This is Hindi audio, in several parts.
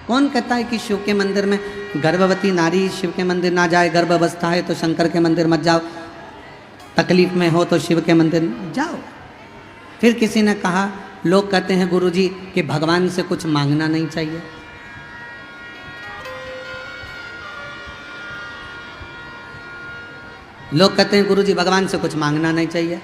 कौन कहता है कि शिव के मंदिर में गर्भवती नारी शिव के मंदिर ना जाए, गर्भ अवस्था है तो शंकर के मंदिर मत जाओ, तकलीफ में हो तो शिव के मंदिर जाओ। फिर किसी ने कहा, लोग कहते हैं गुरुजी कि भगवान से कुछ मांगना नहीं चाहिए। लोग कहते हैं गुरुजी भगवान से कुछ मांगना नहीं चाहिए।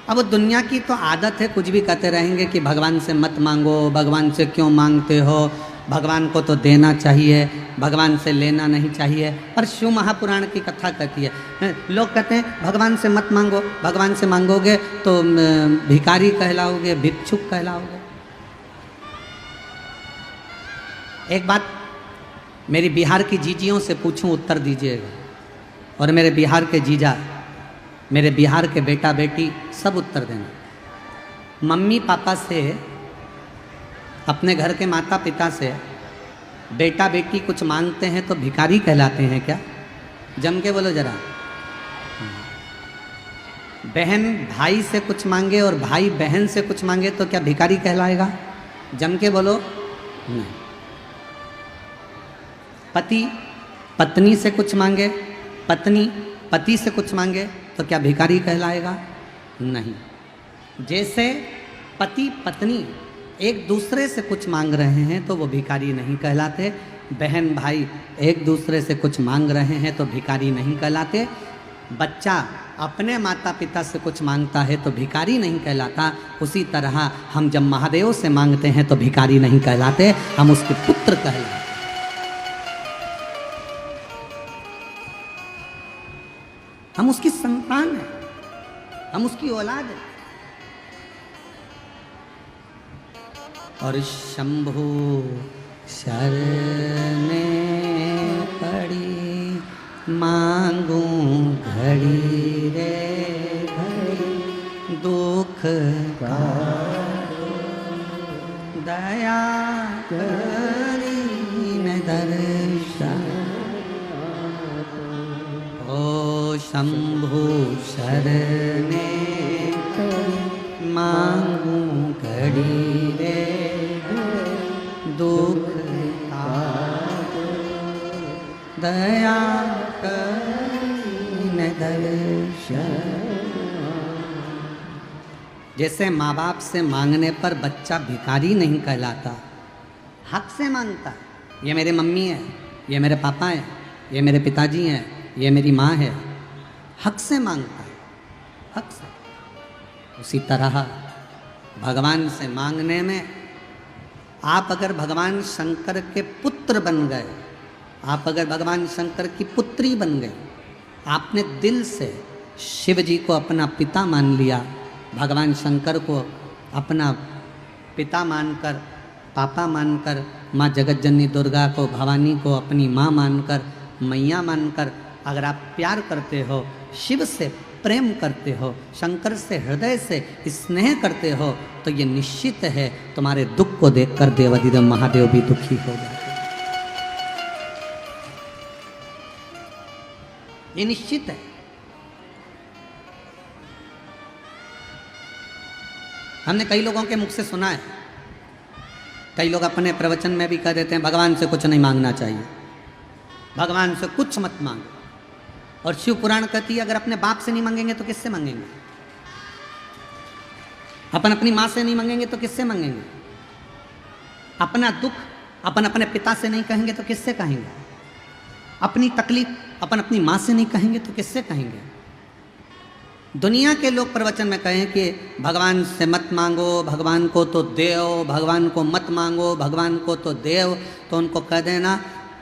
अब दुनिया की तो आदत है, कुछ भी कहते रहेंगे कि भगवान से मत मांगो, भगवान से क्यों मांगते हो, भगवान को तो देना चाहिए, भगवान से लेना नहीं चाहिए। पर शिव महापुराण की कथा कहती है, लोग कहते हैं भगवान से मत मांगो, भगवान से मांगोगे तो भिखारी कहलाओगे, भिक्षुक कहलाओगे। एक बात मेरी बिहार की जीजियों से पूछूं, उत्तर दीजिएगा, और मेरे बिहार के जीजा, मेरे बिहार के बेटा बेटी सब उत्तर देना। मम्मी पापा से, अपने घर के माता पिता से बेटा बेटी कुछ मांगते हैं तो भिखारी कहलाते हैं क्या? जम के बोलो जरा। बहन भाई से कुछ मांगे और भाई बहन से कुछ मांगे तो क्या भिखारी कहलाएगा? जम के बोलो। नहीं। पति पत्नी से कुछ मांगे, पत्नी पति से कुछ मांगे तो क्या भिखारी कहलाएगा? नहीं। जैसे पति पत्नी एक दूसरे से कुछ मांग रहे हैं तो वो भिखारी नहीं कहलाते, बहन भाई एक दूसरे से कुछ मांग रहे हैं तो भिखारी नहीं कहलाते, बच्चा अपने माता पिता से कुछ मांगता है तो भिखारी नहीं कहलाता। उसी तरह हम जब महादेव से मांगते हैं तो भिखारी नहीं कहलाते, हम उसके पुत्र कहलाते। हम उसकी संतान हैं, हम उसकी औलाद हैं। और शंभु शरणे पड़ी मांगू घड़ी रे घड़ी, दुख का दया करी न दर्शन। ओ शंभु शरणे पड़ी मांगू घड़ी रे दुख का दया करीन दर्शन। जैसे माँ बाप से मांगने पर बच्चा भिखारी नहीं कहलाता, हक से मांगता। ये मेरे मम्मी है, ये मेरे पापा हैं, ये मेरे पिताजी हैं, ये मेरी माँ है, हक से मांगता है, हक से। उसी तरह भगवान से मांगने में, आप अगर भगवान शंकर के पुत्र बन गए, आप अगर भगवान शंकर की पुत्री बन गए, आपने दिल से शिव जी को अपना पिता मान लिया, भगवान शंकर को अपना पिता मानकर, पापा मानकर, माँ जगतजननी दुर्गा को, भवानी को अपनी माँ मानकर, मैया मानकर अगर आप प्यार करते हो, शिव से प्रेम करते हो, शंकर से हृदय से स्नेह करते हो, तो ये निश्चित है तुम्हारे दुख को देखकर देवाधिदेव महादेव भी दुखी हो जाते। ये निश्चित है। हमने कई लोगों के मुख से सुना है, कई लोग अपने प्रवचन में भी कह देते हैं भगवान से कुछ नहीं मांगना चाहिए, भगवान से कुछ मत मांगो। और शिव पुराण कहती है अगर अपने बाप से नहीं मांगेंगे तो किससे मांगेंगे? अपन अपनी माँ से नहीं मांगेंगे तो किससे मांगेंगे? अपना दुख अपन अपने पिता से नहीं कहेंगे तो किससे कहेंगे? अपनी तकलीफ अपन अपनी माँ से नहीं कहेंगे तो किससे कहेंगे? दुनिया के लोग प्रवचन में कहें कि भगवान से मत मांगो, भगवान को तो देव, भगवान को मत मांगो, भगवान को तो देव, तो उनको कह देना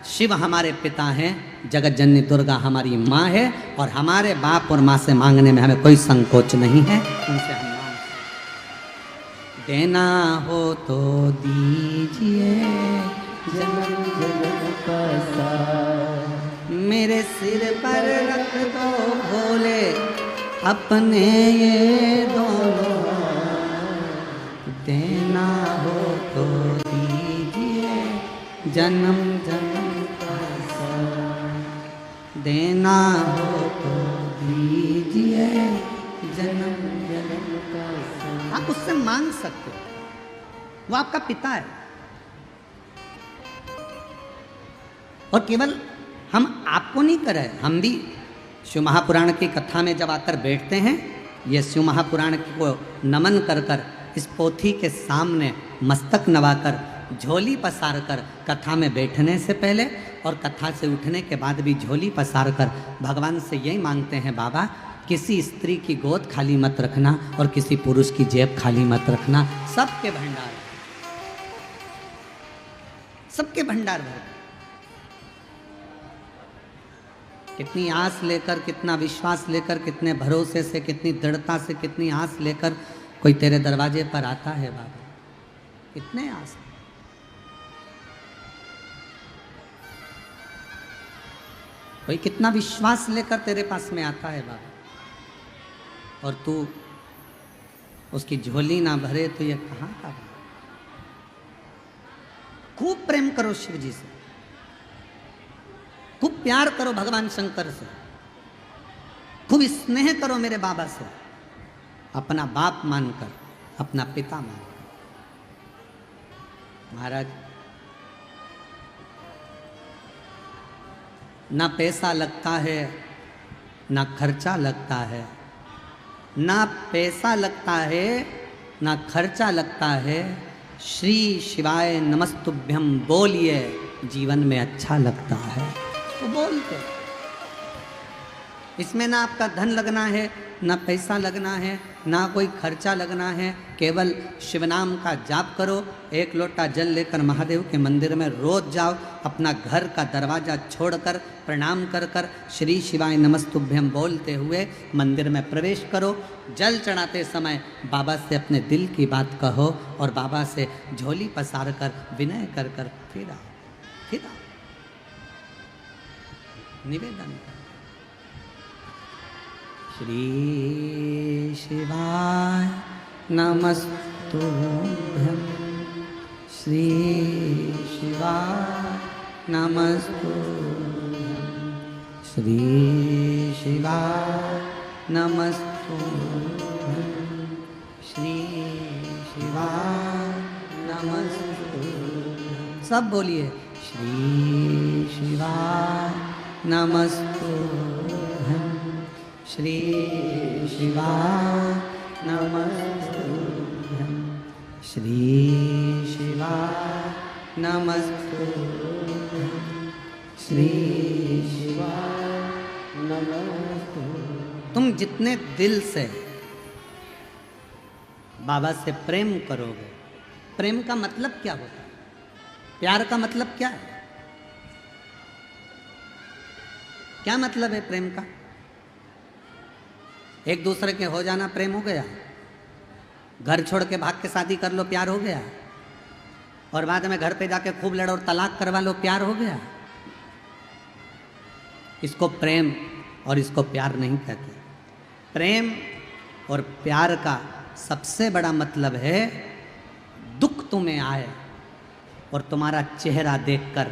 शिव हमारे पिता हैं, जगत जननी दुर्गा हमारी माँ है, और हमारे बाप और माँ से मांगने में हमें कोई संकोच नहीं है, उनसे हम मांग। देना हो तो दीजिए जन्म जन्म का साथ, मेरे सिर पर रख दो भोले अपने ये दोनों, देना हो तो दीजिए जन्म जन्म का साथ, देना हो तो दीजिए जन्म जन्म का साथ। आप उससे मांग सकते हो, वो आपका पिता है। और केवल हम आपको नहीं कर रहे, हम भी शिव महापुराण की कथा में जब आकर बैठते हैं, ये शिव महापुराण को नमन कर कर इस पोथी के सामने मस्तक नवाकर झोली पसार कर कथा में बैठने से पहले और कथा से उठने के बाद भी झोली पसार कर भगवान से यही मांगते हैं, बाबा किसी स्त्री की गोद खाली मत रखना और किसी पुरुष की जेब खाली मत रखना, सबके भंडार, सबके भंडार भर। कितनी आस लेकर, कितना विश्वास लेकर, कितने भरोसे से, कितनी दृढ़ता से, कितनी आस लेकर कोई तेरे दरवाजे पर आता है बाबा, कितने आस। कोई कितना विश्वास लेकर तेरे पास में आता है बाबा, और तू उसकी झोली ना भरे तो ये कहाँ का बाबा। खूब प्रेम करो शिव जी से, खूब प्यार करो भगवान शंकर से, खूब स्नेह करो मेरे बाबा से, अपना बाप मानकर, अपना पिता मानकर। महाराज, ना पैसा लगता है, ना खर्चा लगता है, ना पैसा लगता है, ना खर्चा लगता है, श्री शिवाय नमस्तुभ्यम बोलिए, जीवन में अच्छा लगता है। तो बोलते, इसमें ना आपका धन लगना है, ना पैसा लगना है, ना कोई खर्चा लगना है, केवल शिवनाम का जाप करो। एक लोटा जल लेकर महादेव के मंदिर में रोज जाओ, अपना घर का दरवाज़ा छोड़कर प्रणाम कर कर श्री शिवाय नमस्तुभ्यम बोलते हुए मंदिर में प्रवेश करो। जल चढ़ाते समय बाबा से अपने दिल की बात कहो और बाबा से झोली पसार कर विनय कर कर फिर आओ, निवेदन कर। श्री शिवाय नमस्तुभ्यं, श्री शिवाय नमस्तुभ्यं, श्री शिवाय नमस्तुभ्यं, श्री शिवाय नमस्तुभ्यं। सब बोलिए, श्री शिवाय नमस्तुभ्यं, श्री शिवाय नमस्तुभ्यं, श्री शिवाय नमस्तुभ्यं, श्री शिवाय नमस्तुभ्यं। तुम जितने दिल से बाबा से प्रेम करोगे, प्रेम का मतलब क्या होता है? प्यार का मतलब क्या है? क्या मतलब है प्रेम का? एक दूसरे के हो जाना प्रेम हो गया? घर छोड़ के भाग के शादी कर लो, प्यार हो गया? और बाद में घर पे जाके खूब लड़ो और तलाक करवा लो, प्यार हो गया? इसको प्रेम और इसको प्यार नहीं कहते। प्रेम और प्यार का सबसे बड़ा मतलब है दुख तुम्हें आए और तुम्हारा चेहरा देखकर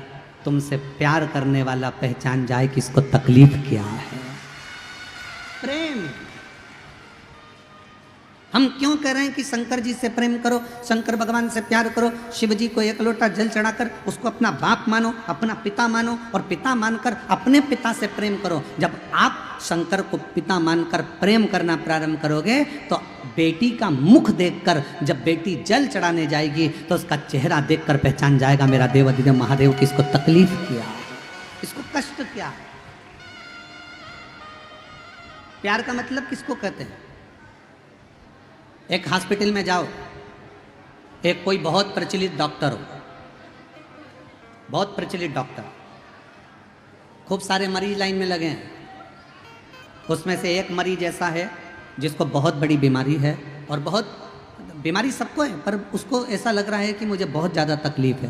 तुमसे प्यार करने वाला पहचान जाए कि इसको तकलीफ क्या है। प्रेम। हम क्यों कह रहे हैं कि शंकर जी से प्रेम करो, शंकर भगवान से प्यार करो? शिव जी को एक लोटा जल चढ़ाकर उसको अपना बाप मानो, अपना पिता मानो, और पिता मानकर अपने पिता से प्रेम करो। जब आप शंकर को पिता मानकर प्रेम करना प्रारंभ करोगे तो बेटी का मुख देखकर, जब बेटी जल चढ़ाने जाएगी तो उसका चेहरा देखकर पहचान जाएगा मेरा देवाधिदेव महादेव की इसको तकलीफ किया, इसको कष्ट क्या। प्यार का मतलब किसको कहते हैं? एक हॉस्पिटल में जाओ, एक कोई बहुत प्रचलित डॉक्टर हो, बहुत प्रचलित डॉक्टर, खूब सारे मरीज लाइन में लगे हैं। उसमें से एक मरीज ऐसा है जिसको बहुत बड़ी बीमारी है, और बहुत बीमारी सबको है, पर उसको ऐसा लग रहा है कि मुझे बहुत ज़्यादा तकलीफ है।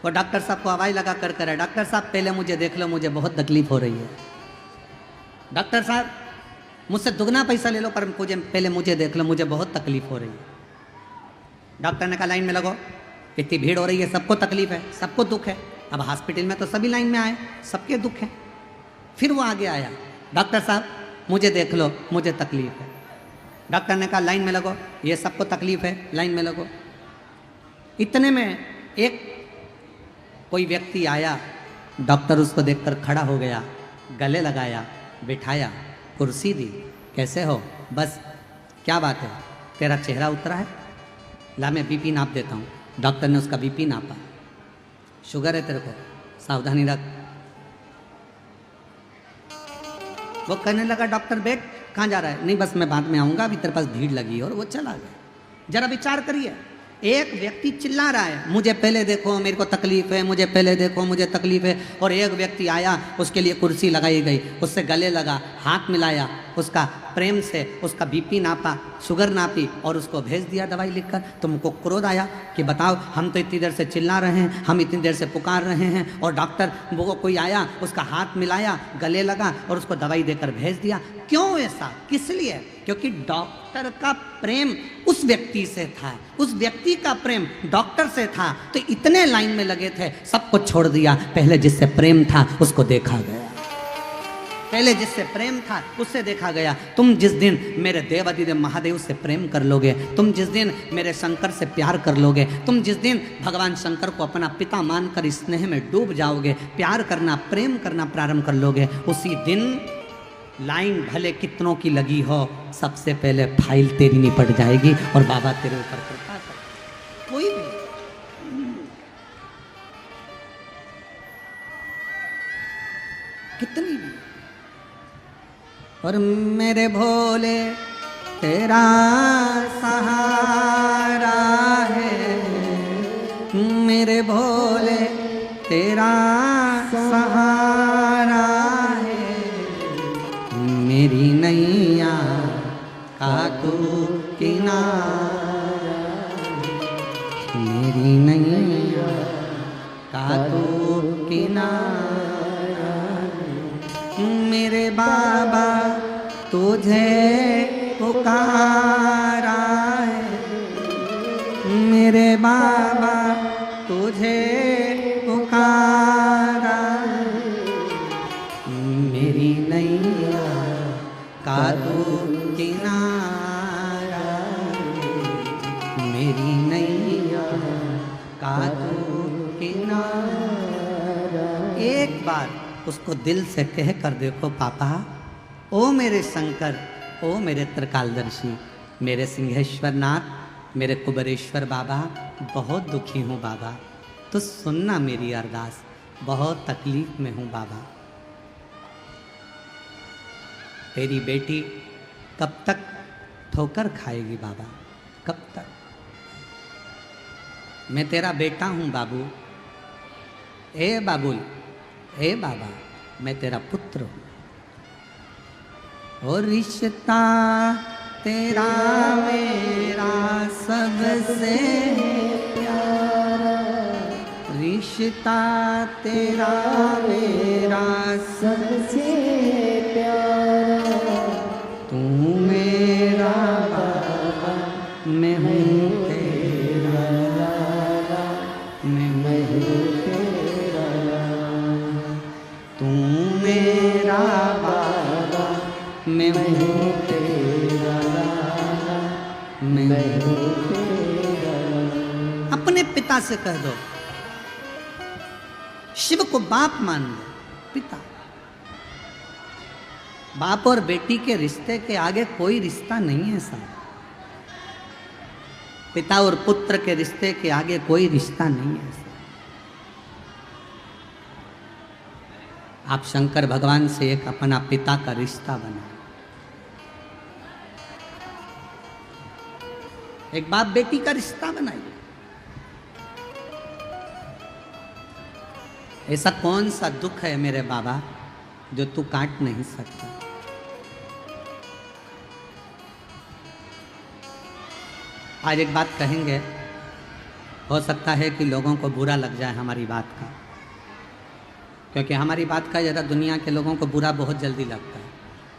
वो डॉक्टर साहब को आवाज़ लगा कर करे, डॉक्टर साहब पहले मुझे देख लो, मुझे बहुत तकलीफ हो रही है। डॉक्टर साहब मुझसे दुगना पैसा ले लो, पर पहले मुझे देख लो, मुझे बहुत तकलीफ हो रही है। डॉक्टर ने कहा लाइन में लगो, इतनी भीड़ हो रही है, सबको तकलीफ है, सबको दुख है। अब हॉस्पिटल में तो सभी लाइन में आए, सबके दुख है। फिर वो आगे आया, डॉक्टर साहब मुझे देख लो, मुझे तकलीफ है। डॉक्टर ने कहा लाइन में लगो, ये सबको तकलीफ है, लाइन में लगो। इतने में एक कोई व्यक्ति आया डॉक्टर उसको देखकर खड़ा हो गया, गले लगाया, बिठाया, कुर्सी दी। कैसे हो? बस। क्या बात है, तेरा चेहरा उतरा है, ला मैं बीपी नाप देता हूँ। डॉक्टर ने उसका बीपी नापा। शुगर है तेरे को, सावधानी रख। वो कहने लगा डॉक्टर बैठ, कहाँ जा रहा है? नहीं बस मैं बाद में आऊँगा, अभी तेरे पास भीड़ लगी है। और वो चला गया। जरा विचार करिए, एक व्यक्ति चिल्ला रहा है मुझे पहले देखो, मेरे को तकलीफ है, मुझे पहले देखो, मुझे तकलीफ है। और एक व्यक्ति आया, उसके लिए कुर्सी लगाई गई, उससे गले लगा, हाथ मिलाया, उसका प्रेम से उसका बीपी नापा, शुगर नापी और उसको भेज दिया दवाई लिखकर। तुमको क्रोध आया कि बताओ, हम तो इतनी देर से चिल्ला रहे हैं, हम इतनी देर से पुकार रहे हैं और डॉक्टर वो कोई आया, उसका हाथ मिलाया, गले लगा और उसको दवाई देकर भेज दिया। क्यों ऐसा? किस लिए? क्योंकि डॉक्टर का प्रेम उस व्यक्ति से था, उस व्यक्ति का प्रेम डॉक्टर से था। तो इतने लाइन में लगे थे, सबको छोड़ दिया। पहले जिससे प्रेम था उसको देखा गया, पहले जिससे प्रेम था उससे देखा गया। तुम जिस दिन मेरे देवादिदेव महादेव से प्रेम कर लोगे, तुम जिस दिन मेरे शंकर से प्यार कर लोगे, तुम जिस दिन भगवान शंकर को अपना पिता मानकर स्नेह में डूब जाओगे, प्यार करना, प्रेम करना प्रारंभ कर लोगे, उसी दिन लाइन भले कितनों की लगी हो, सबसे पहले फाइल तेरी निपट जाएगी और बाबा तेरे ऊपर कृपा कर। कोई भी कितनी भी। और मेरे भोले तेरा सहारा है, मेरे भोले तेरा सहारा है, मेरी नैया का तू किनारा, मेरी नैया का तू किनारा, मेरे बाबा तुझे पुकारा है, मेरे बाबा तुझे पुकारा, मेरी नैया का तू किनारा, मेरी नैया का तू किनारा। एक बार उसको दिल से कह कर देखो, पापा, ओ मेरे शंकर, ओ मेरे त्रिकालदर्शी, मेरे सिंहेश्वर नाथ, मेरे कुबेरेश्वर बाबा, बहुत दुखी हूँ बाबा, तो सुनना मेरी अरदास, बहुत तकलीफ में हूँ बाबा। तेरी बेटी कब तक ठोकर खाएगी बाबा, कब तक? मैं तेरा बेटा हूँ बाबू, ए बाबुल, ए बाबा, मैं तेरा पुत्र हूँ। और रिश्ता तेरा मेरा सबसे प्यारा, रिश्ता तेरा मेरा सबसे प्यारा, तू मेरा बाबा, मैं हूँ तेरा लाला, मैं हूँ तेरा लाला, तू मेरा बाबा, मैं हूँ तेरा लाला, मैं हूँ तेरा लाला। अपने पिता से कह दो, शिव को बाप मान लो, पिता। बाप और बेटी के रिश्ते के आगे कोई रिश्ता नहीं है साहब। पिता और पुत्र के रिश्ते के आगे कोई रिश्ता नहीं है साहब। आप शंकर भगवान से एक अपना पिता का रिश्ता बनाओ। एक बाप बेटी का रिश्ता बनाइए। ऐसा कौन सा दुख है मेरे बाबा जो तू काट नहीं सकता? आज एक बात कहेंगे, हो सकता है कि लोगों को बुरा लग जाए हमारी बात का, क्योंकि हमारी बात का ज़रा दुनिया के लोगों को बुरा बहुत जल्दी लगता है।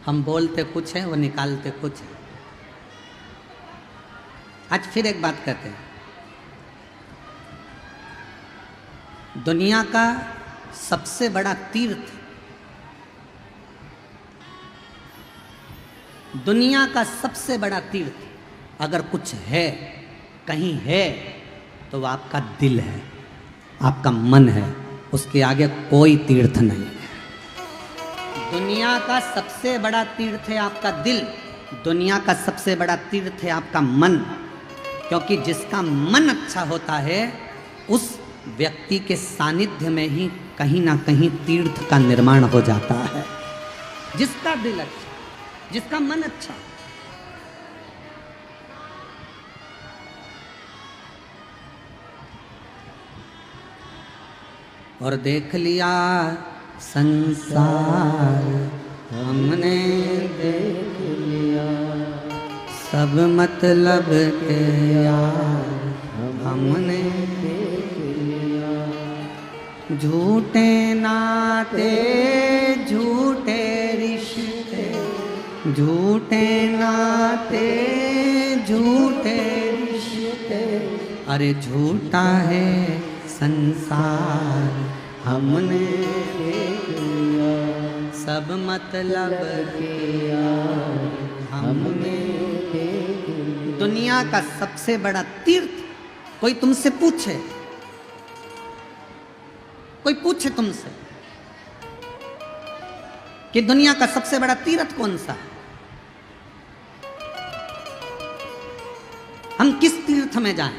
हम बोलते कुछ है, वो निकालते कुछ है। आज फिर एक बात कहते हैं, दुनिया का सबसे बड़ा तीर्थ, दुनिया का सबसे बड़ा तीर्थ अगर कुछ है, कहीं है, तो वो आपका दिल है, आपका मन है, उसके आगे कोई तीर्थ नहीं है। दुनिया का सबसे बड़ा तीर्थ है आपका दिल, दुनिया का सबसे बड़ा तीर्थ है आपका मन, क्योंकि जिसका मन अच्छा होता है उस व्यक्ति के सानिध्य में ही कहीं ना कहीं तीर्थ का निर्माण हो जाता है। जिसका दिल अच्छा, जिसका मन अच्छा। और देख लिया संसार हमने देख लिया, सब मतलब के यार हमने देख लिया। झूठे नाते झूठे रिश्ते, झूठे नाते झूठे रिश्ते, अरे झूठा है संसार हमने देख लिया, सब मतलब किया हमने देख लिया। दुनिया का सबसे बड़ा तीर्थ, कोई तुमसे पूछे, कोई पूछे तुमसे कि दुनिया का सबसे बड़ा तीर्थ कौन सा है, हम किस तीर्थ में जाएं,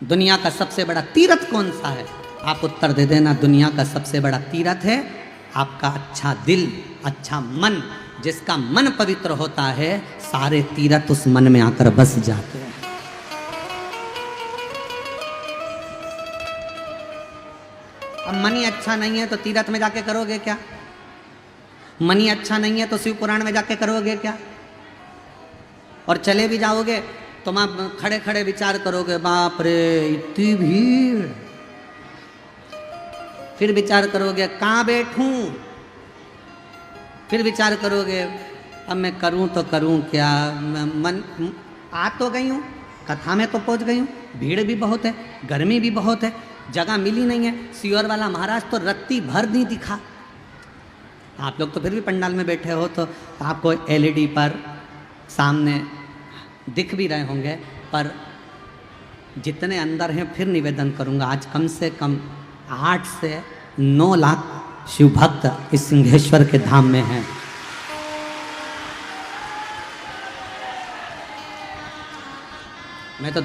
दुनिया का सबसे बड़ा तीर्थ कौन सा है, आप उत्तर दे देना। दुनिया का सबसे बड़ा तीर्थ है आपका अच्छा दिल, अच्छा मन। जिसका मन पवित्र होता है सारे तीर्थ उस मन में आकर बस जाते हैं। अब मन ही अच्छा नहीं है तो तीर्थ में जाके करोगे क्या? मन ही अच्छा नहीं है तो शिव पुराण में जाके करोगे क्या? और चले भी जाओगे तुम आप खड़े खड़े विचार करोगे, बाप रे इतनी भीड़। फिर विचार करोगे कहाँ बैठूं, फिर विचार करोगे अब मैं करूं तो करूं क्या, मन आ तो गई हूं, कथा में तो पहुंच गई हूं, भीड़ भी बहुत है, गर्मी भी बहुत है, जगह मिली नहीं है। सीवर वाला महाराज तो रत्ती भर नहीं दिखा। आप लोग तो फिर भी पंडाल में बैठे हो तो आपको एलईडी पर सामने दिख भी रहे होंगे, पर जितने अंदर हैं फिर निवेदन करूंगा, आज कम से कम 8 से 9 लाख शिव भक्त इस सिंहेश्वर के धाम में हैं। मैं तो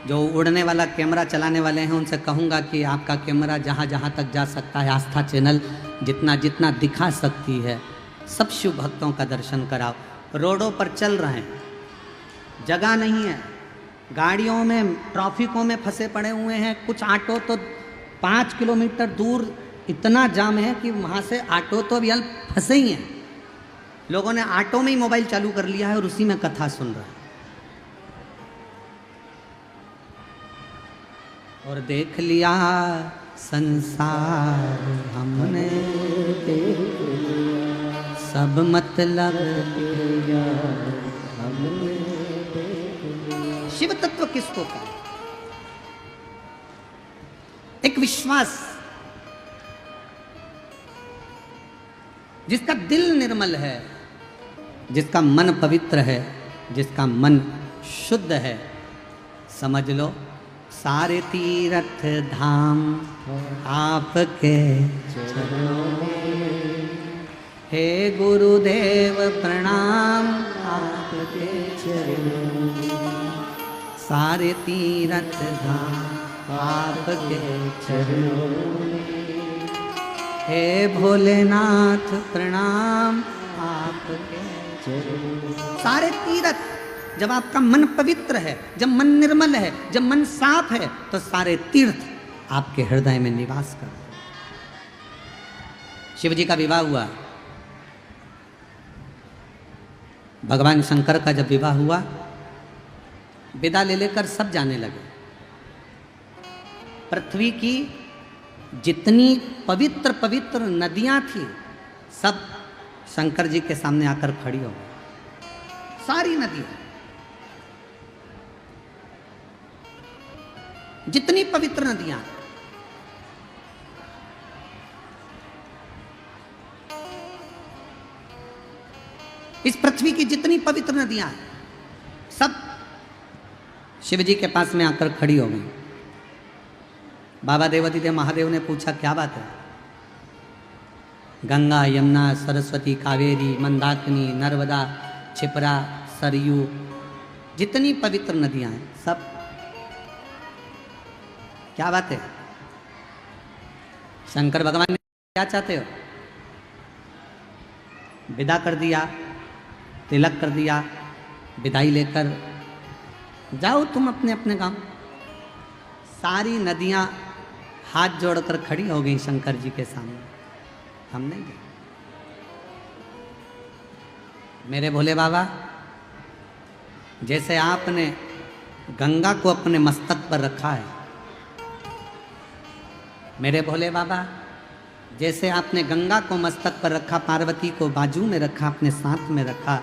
जो उड़ने वाला कैमरा चलाने वाले हैं उनसे कहूँगा कि आपका कैमरा जहाँ जहाँ तक जा सकता है, आस्था चैनल जितना जितना दिखा सकती है, सब शिव भक्तों का दर्शन कराओ। रोडों पर चल रहे हैं, जगह नहीं है, गाड़ियों में ट्रैफिकों में फंसे पड़े हुए हैं। कुछ ऑटो तो 5 किलोमीटर दूर इतना जाम है कि वहाँ से ऑटो तो अभी फंसे ही हैं। लोगों ने ऑटो में ही मोबाइल चालू कर लिया है और उसी में कथा सुन रहे हैं। और देख लिया संसार हमने देख लिया, सब मतलब किया हमने देख लिया। शिव तत्व किसको कहा? एक विश्वास, जिसका दिल निर्मल है, जिसका मन पवित्र है, जिसका मन शुद्ध है, समझ लो सारे तीर्थ धाम आपके चरणों में। हे गुरुदेव प्रणाम आपके चरणों में, सारे तीर्थ धाम आपके चरणों में। हे भोलेनाथ प्रणाम आपके चरणों में। सारे तीर्थ, जब आपका मन पवित्र है, जब मन निर्मल है, जब मन साफ है, तो सारे तीर्थ आपके हृदय में निवास करते हैं। शिव जी का विवाह हुआ, भगवान शंकर का जब विवाह हुआ, विदा ले लेकर सब जाने लगे। पृथ्वी की जितनी पवित्र पवित्र नदियां थी सब शंकर जी के सामने आकर खड़ी हो गई। सारी नदियां, जितनी पवित्र नदियां, इस पृथ्वी की जितनी पवित्र नदियां सब शिव जी के पास में आकर खड़ी हो गई। बाबा देवती देव महादेव ने पूछा क्या बात है? गंगा, यमुना, सरस्वती, कावेरी, मंदाकिनी, नर्मदा, क्षिप्रा, सरयू, जितनी पवित्र नदियां हैं सब। क्या बात है? शंकर भगवान ने क्या चाहते हो? विदा कर दिया, तिलक कर दिया, विदाई लेकर जाओ तुम अपने अपने गांव। सारी नदियां हाथ जोड़कर खड़ी हो गई शंकर जी के सामने। हम नहीं गए। मेरे भोले बाबा, जैसे आपने गंगा को अपने मस्तक पर रखा है, मेरे भोले बाबा जैसे आपने गंगा को मस्तक पर रखा, पार्वती को बाजू में रखा, अपने साथ में रखा,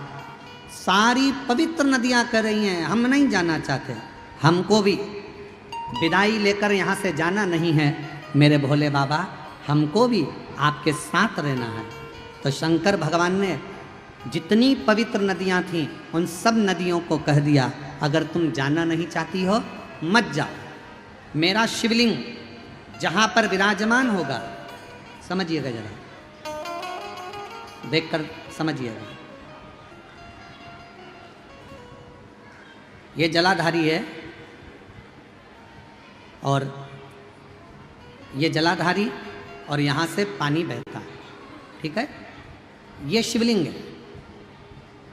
सारी पवित्र नदियां कर रही हैं हम नहीं जाना चाहते, हमको भी विदाई लेकर यहाँ से जाना नहीं है मेरे भोले बाबा, हमको भी आपके साथ रहना है। तो शंकर भगवान ने जितनी पवित्र नदियां थीं उन सब नदियों को कह दिया, अगर तुम जाना नहीं चाहती हो मत जाओ। मेरा शिवलिंग जहाँ पर विराजमान होगा, समझिएगा जरा, देखकर समझिएगा, ये जलाधारी है और ये जलाधारी और यहाँ से पानी बहता है, ठीक है? ये शिवलिंग है।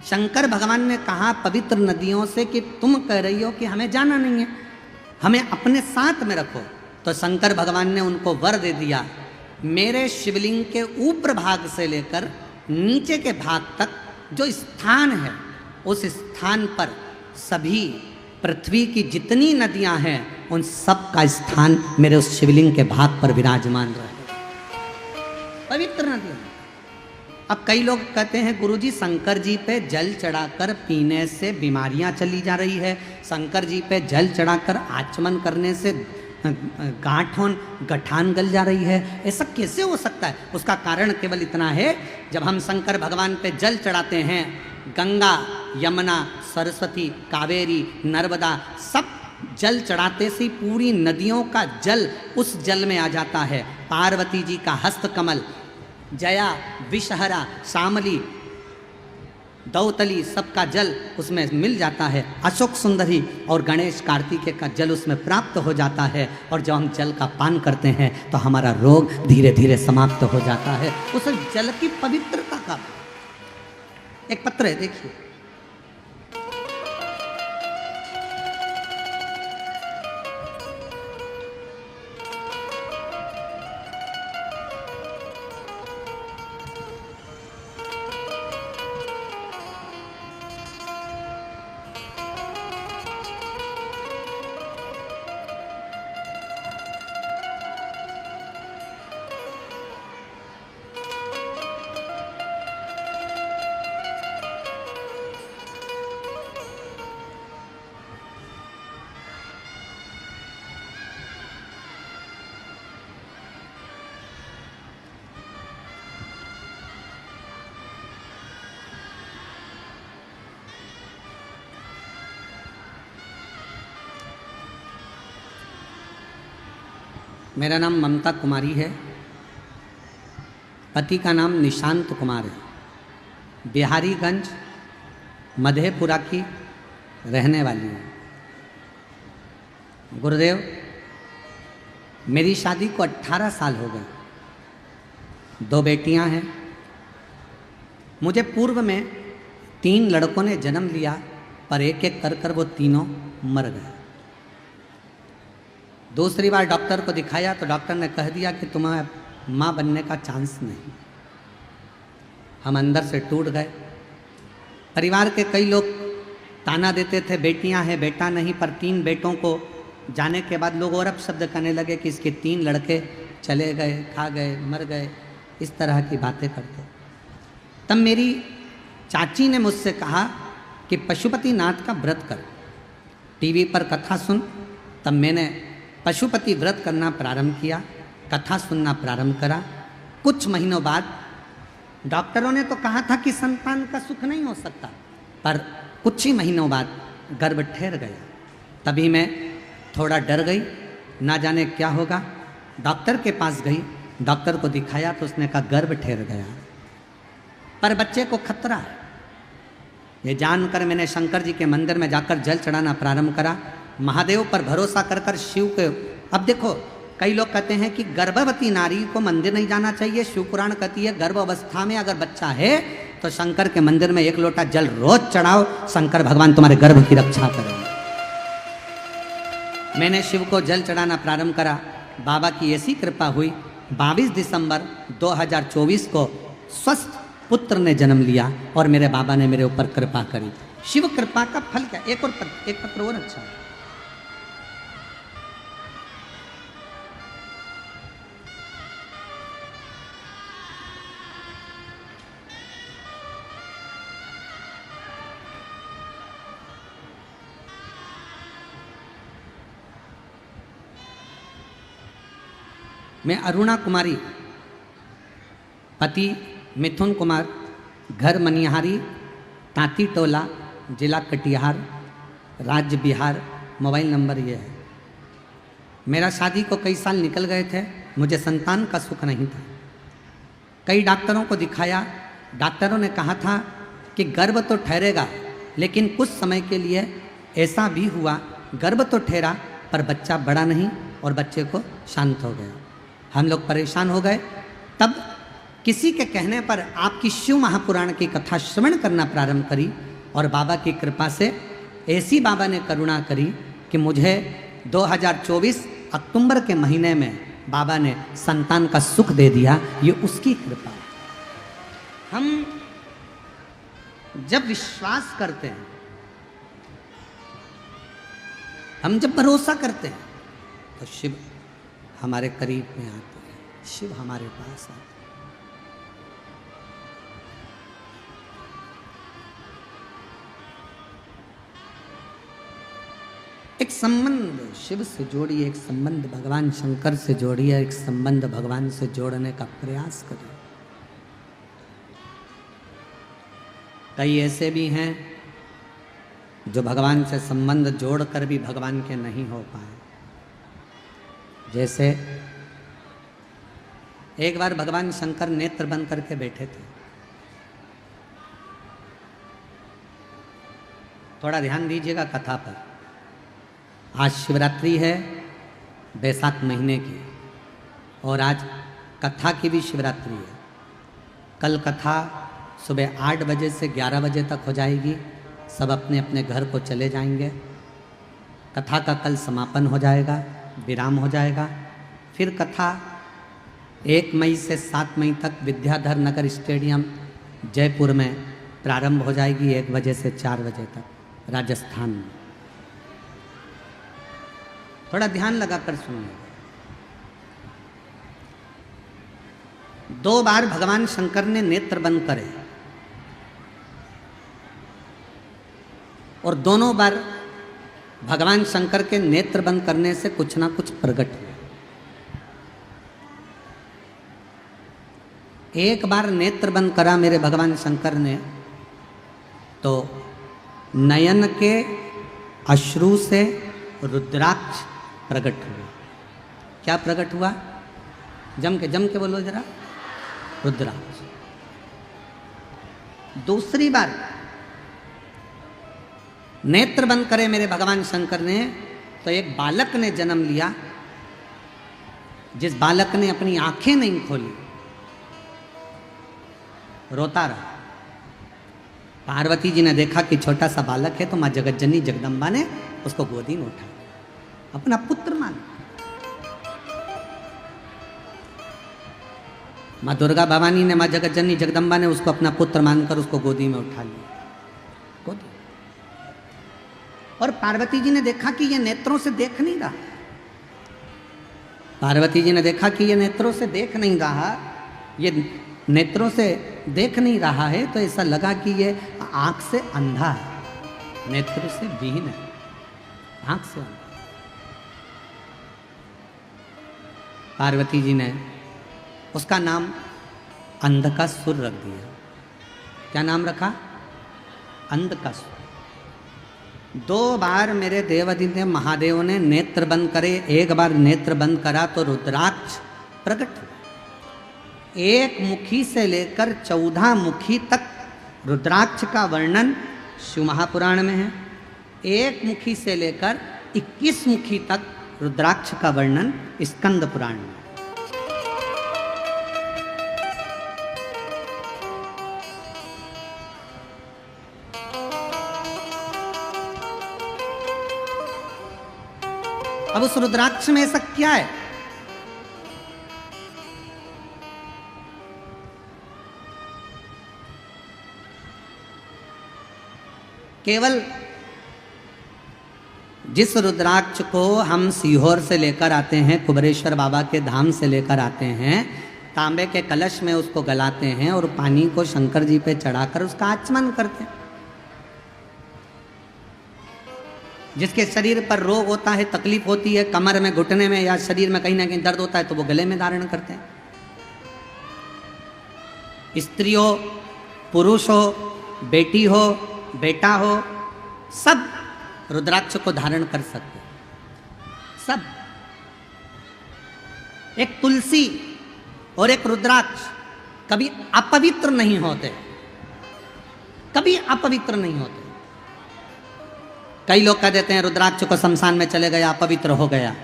शंकर भगवान ने कहा पवित्र नदियों से कि तुम कह रही हो कि हमें जाना नहीं है, हमें अपने साथ में रखो। तो शंकर भगवान ने उनको वर दे दिया, मेरे शिवलिंग के ऊपर भाग से लेकर नीचे के भाग तक जो स्थान है, उस स्थान पर सभी पृथ्वी की जितनी नदियां हैं उन सब का स्थान मेरे उस शिवलिंग के भाग पर विराजमान रहे। पवित्र नदियां। अब कई लोग कहते हैं गुरुजी शंकर जी पे जल चढ़ाकर पीने से बीमारियां चली जा रही है, शंकर जी पे जल चढ़ाकर आचमन करने से गठान गल जा रही है, ऐसा कैसे हो सकता है? उसका कारण केवल इतना है, जब हम शंकर भगवान पे जल चढ़ाते हैं, गंगा, यमुना, सरस्वती, कावेरी, नर्मदा, सब जल चढ़ाते से पूरी नदियों का जल उस जल में आ जाता है। पार्वती जी का हस्तकमल, जया, विषहरा, शामली, दौतली, सबका जल उसमें मिल जाता है। अशोक सुंदरी और गणेश कार्तिकेय का जल उसमें प्राप्त हो जाता है, और जब हम जल का पान करते हैं तो हमारा रोग धीरे धीरे समाप्त हो जाता है। उस जल की पवित्रता का एक पत्र है, देखिए। मेरा नाम ममता कुमारी है, पति का नाम निशांत कुमार है, बिहारीगंज मधेपुरा की रहने वाली है। गुरुदेव, मेरी शादी को 18 साल हो गए, 2 बेटियां हैं। मुझे पूर्व में 3 लड़कों ने जन्म लिया, पर एक एक कर कर वो तीनों मर गए। दूसरी बार डॉक्टर को दिखाया तो डॉक्टर ने कह दिया कि तुम्हें माँ बनने का चांस नहीं। हम अंदर से टूट गए। परिवार के कई लोग ताना देते थे, बेटियां हैं, बेटा नहीं, पर 3 बेटों को जाने के बाद लोग और अपशब्द करने लगे कि इसके 3 लड़के चले गए, खा गए, मर गए, इस तरह की बातें करते। तब मेरी चाची ने मुझसे कहा कि पशुपतिनाथ का व्रत कर, टीवी पर कथा सुन। तब मैंने पशुपति व्रत करना प्रारंभ किया, कथा सुनना प्रारंभ करा। कुछ महीनों बाद डॉक्टरों ने तो कहा था कि संतान का सुख नहीं हो सकता, पर कुछ ही महीनों बाद गर्भ ठहर गया। तभी मैं थोड़ा डर गई ना जाने क्या होगा। डॉक्टर के पास गई, डॉक्टर को दिखाया तो उसने कहा गर्भ ठहर गया, पर बच्चे को खतरा है। ये जानकर मैंने शंकर जी के मंदिर में जाकर जल चढ़ाना प्रारंभ करा, महादेव पर भरोसा कर कर शिव के। अब देखो, कई लोग कहते हैं कि गर्भवती नारी को मंदिर नहीं जाना चाहिए। शिव पुराण कहती है गर्भ अवस्था में अगर बच्चा है तो शंकर के मंदिर में 1 लोटा जल रोज चढ़ाओ, शंकर भगवान तुम्हारे गर्भ की रक्षा करेंगे। मैंने शिव को जल चढ़ाना प्रारंभ करा, बाबा की ऐसी कृपा हुई, 22 दिसंबर 2024 को स्वस्थ पुत्र ने जन्म लिया और मेरे बाबा ने मेरे ऊपर कृपा करी। शिव कृपा का फल क्या? एक पत्र और अच्छा है। मैं अरुणा कुमारी, पति मिथुन कुमार, घर मनिहारी, तांती टोला, जिला कटिहार, राज्य बिहार, मोबाइल नंबर ये है। मेरा शादी को कई साल निकल गए थे, मुझे संतान का सुख नहीं था। कई डॉक्टरों को दिखाया, डॉक्टरों ने कहा था कि गर्भ तो ठहरेगा, लेकिन कुछ समय के लिए ऐसा भी हुआ, गर्भ तो ठहरा पर बच्चा बड़ा नहीं और बच्चे को शांत हो गया। हम लोग परेशान हो गए। तब किसी के कहने पर आपकी शिव महापुराण की कथा श्रवण करना प्रारंभ करी और बाबा की कृपा से ऐसी बाबा ने करुणा करी कि मुझे 2024 अक्टूबर के महीने में बाबा ने संतान का सुख दे दिया। ये उसकी कृपा है। हम जब विश्वास करते हैं, हम जब भरोसा करते हैं तो शिव हमारे करीब में आते हैं, शिव हमारे पास आते हैं। एक संबंध शिव से जोड़िए, एक संबंध भगवान शंकर से जोड़िए, एक संबंध भगवान से जोड़ने का प्रयास करिए। कई ऐसे भी हैं जो भगवान से संबंध जोड़कर भी भगवान के नहीं हो पाए। जैसे एक बार भगवान शंकर नेत्र बंद करके बैठे थे। थोड़ा ध्यान दीजिएगा कथा पर। आज शिवरात्रि है बैसाख महीने की, और आज कथा की भी शिवरात्रि है। कल कथा सुबह 8 बजे से 11 बजे तक हो जाएगी। सब अपने अपने घर को चले जाएंगे। कथा का कल समापन हो जाएगा, विराम हो जाएगा। फिर कथा 1 मई से 7 मई तक विद्याधर नगर स्टेडियम जयपुर में प्रारंभ हो जाएगी, 1 बजे से 4 बजे तक राजस्थान में। थोड़ा ध्यान लगाकर सुनिए। 2 बार भगवान शंकर ने नेत्र बंद करे और दोनों बार भगवान शंकर के नेत्र बंद करने से कुछ ना कुछ प्रकट हुआ। एक बार नेत्र बंद करा मेरे भगवान शंकर ने तो नयन के अश्रु से रुद्राक्ष प्रकट हुआ। क्या प्रकट हुआ? जम के बोलो जरा। रुद्राक्ष। दूसरी बार नेत्र बंद करे मेरे भगवान शंकर ने तो एक बालक ने जन्म लिया। जिस बालक ने अपनी आंखें नहीं खोली, रोता रहा। पार्वती जी ने देखा कि छोटा सा बालक है तो मां जगतजननी जगदम्बा ने उसको गोदी में उठाया, अपना पुत्र मान। मां दुर्गा भवानी ने, मां जगतजननी जगदम्बा ने उसको अपना पुत्र मानकर उसको गोदी में उठा लिया। गोदी। और पार्वती जी ने देखा कि ये नेत्रों से देख नहीं रहा। पार्वती जी ने देखा कि ये नेत्रों से देख नहीं रहा, ये नेत्रों से देख नहीं रहा है, तो ऐसा लगा कि ये आंख से अंधा है, नेत्र से विहीन है, आंख से अंधा। पार्वती जी ने उसका नाम अंधकासुर रख दिया। क्या नाम रखा? अंधकासुर। 2 बार मेरे देवाधिदेव महादेव ने नेत्र बंद करे, एक बार नेत्र बंद करा तो रुद्राक्ष प्रकट हुआ। 1 मुखी से लेकर 14 मुखी तक रुद्राक्ष का वर्णन शिव महापुराण में है। 1 मुखी से लेकर 21 मुखी तक रुद्राक्ष का वर्णन स्कंद पुराण में। अब उस रुद्राक्ष में ऐसा क्या है? केवल जिस रुद्राक्ष को हम सीहोर से लेकर आते हैं, कुबरेश्वर बाबा के धाम से लेकर आते हैं, तांबे के कलश में उसको गलाते हैं और पानी को शंकर जी पे चढ़ाकर उसका आचमन करते हैं। जिसके शरीर पर रोग होता है, तकलीफ होती है, कमर में, घुटने में या शरीर में कहीं ना कहीं दर्द होता है, तो वो गले में धारण करते हैं। स्त्री हो, पुरुष हो, बेटी हो, बेटा हो, सब रुद्राक्ष को धारण कर सकते हैं। सब। एक तुलसी और एक रुद्राक्ष कभी अपवित्र नहीं होते, कभी अपवित्र नहीं होते। कई लोग कह देते हैं रुद्राक्ष को शमशान में चले गया, अपवित्र हो गया।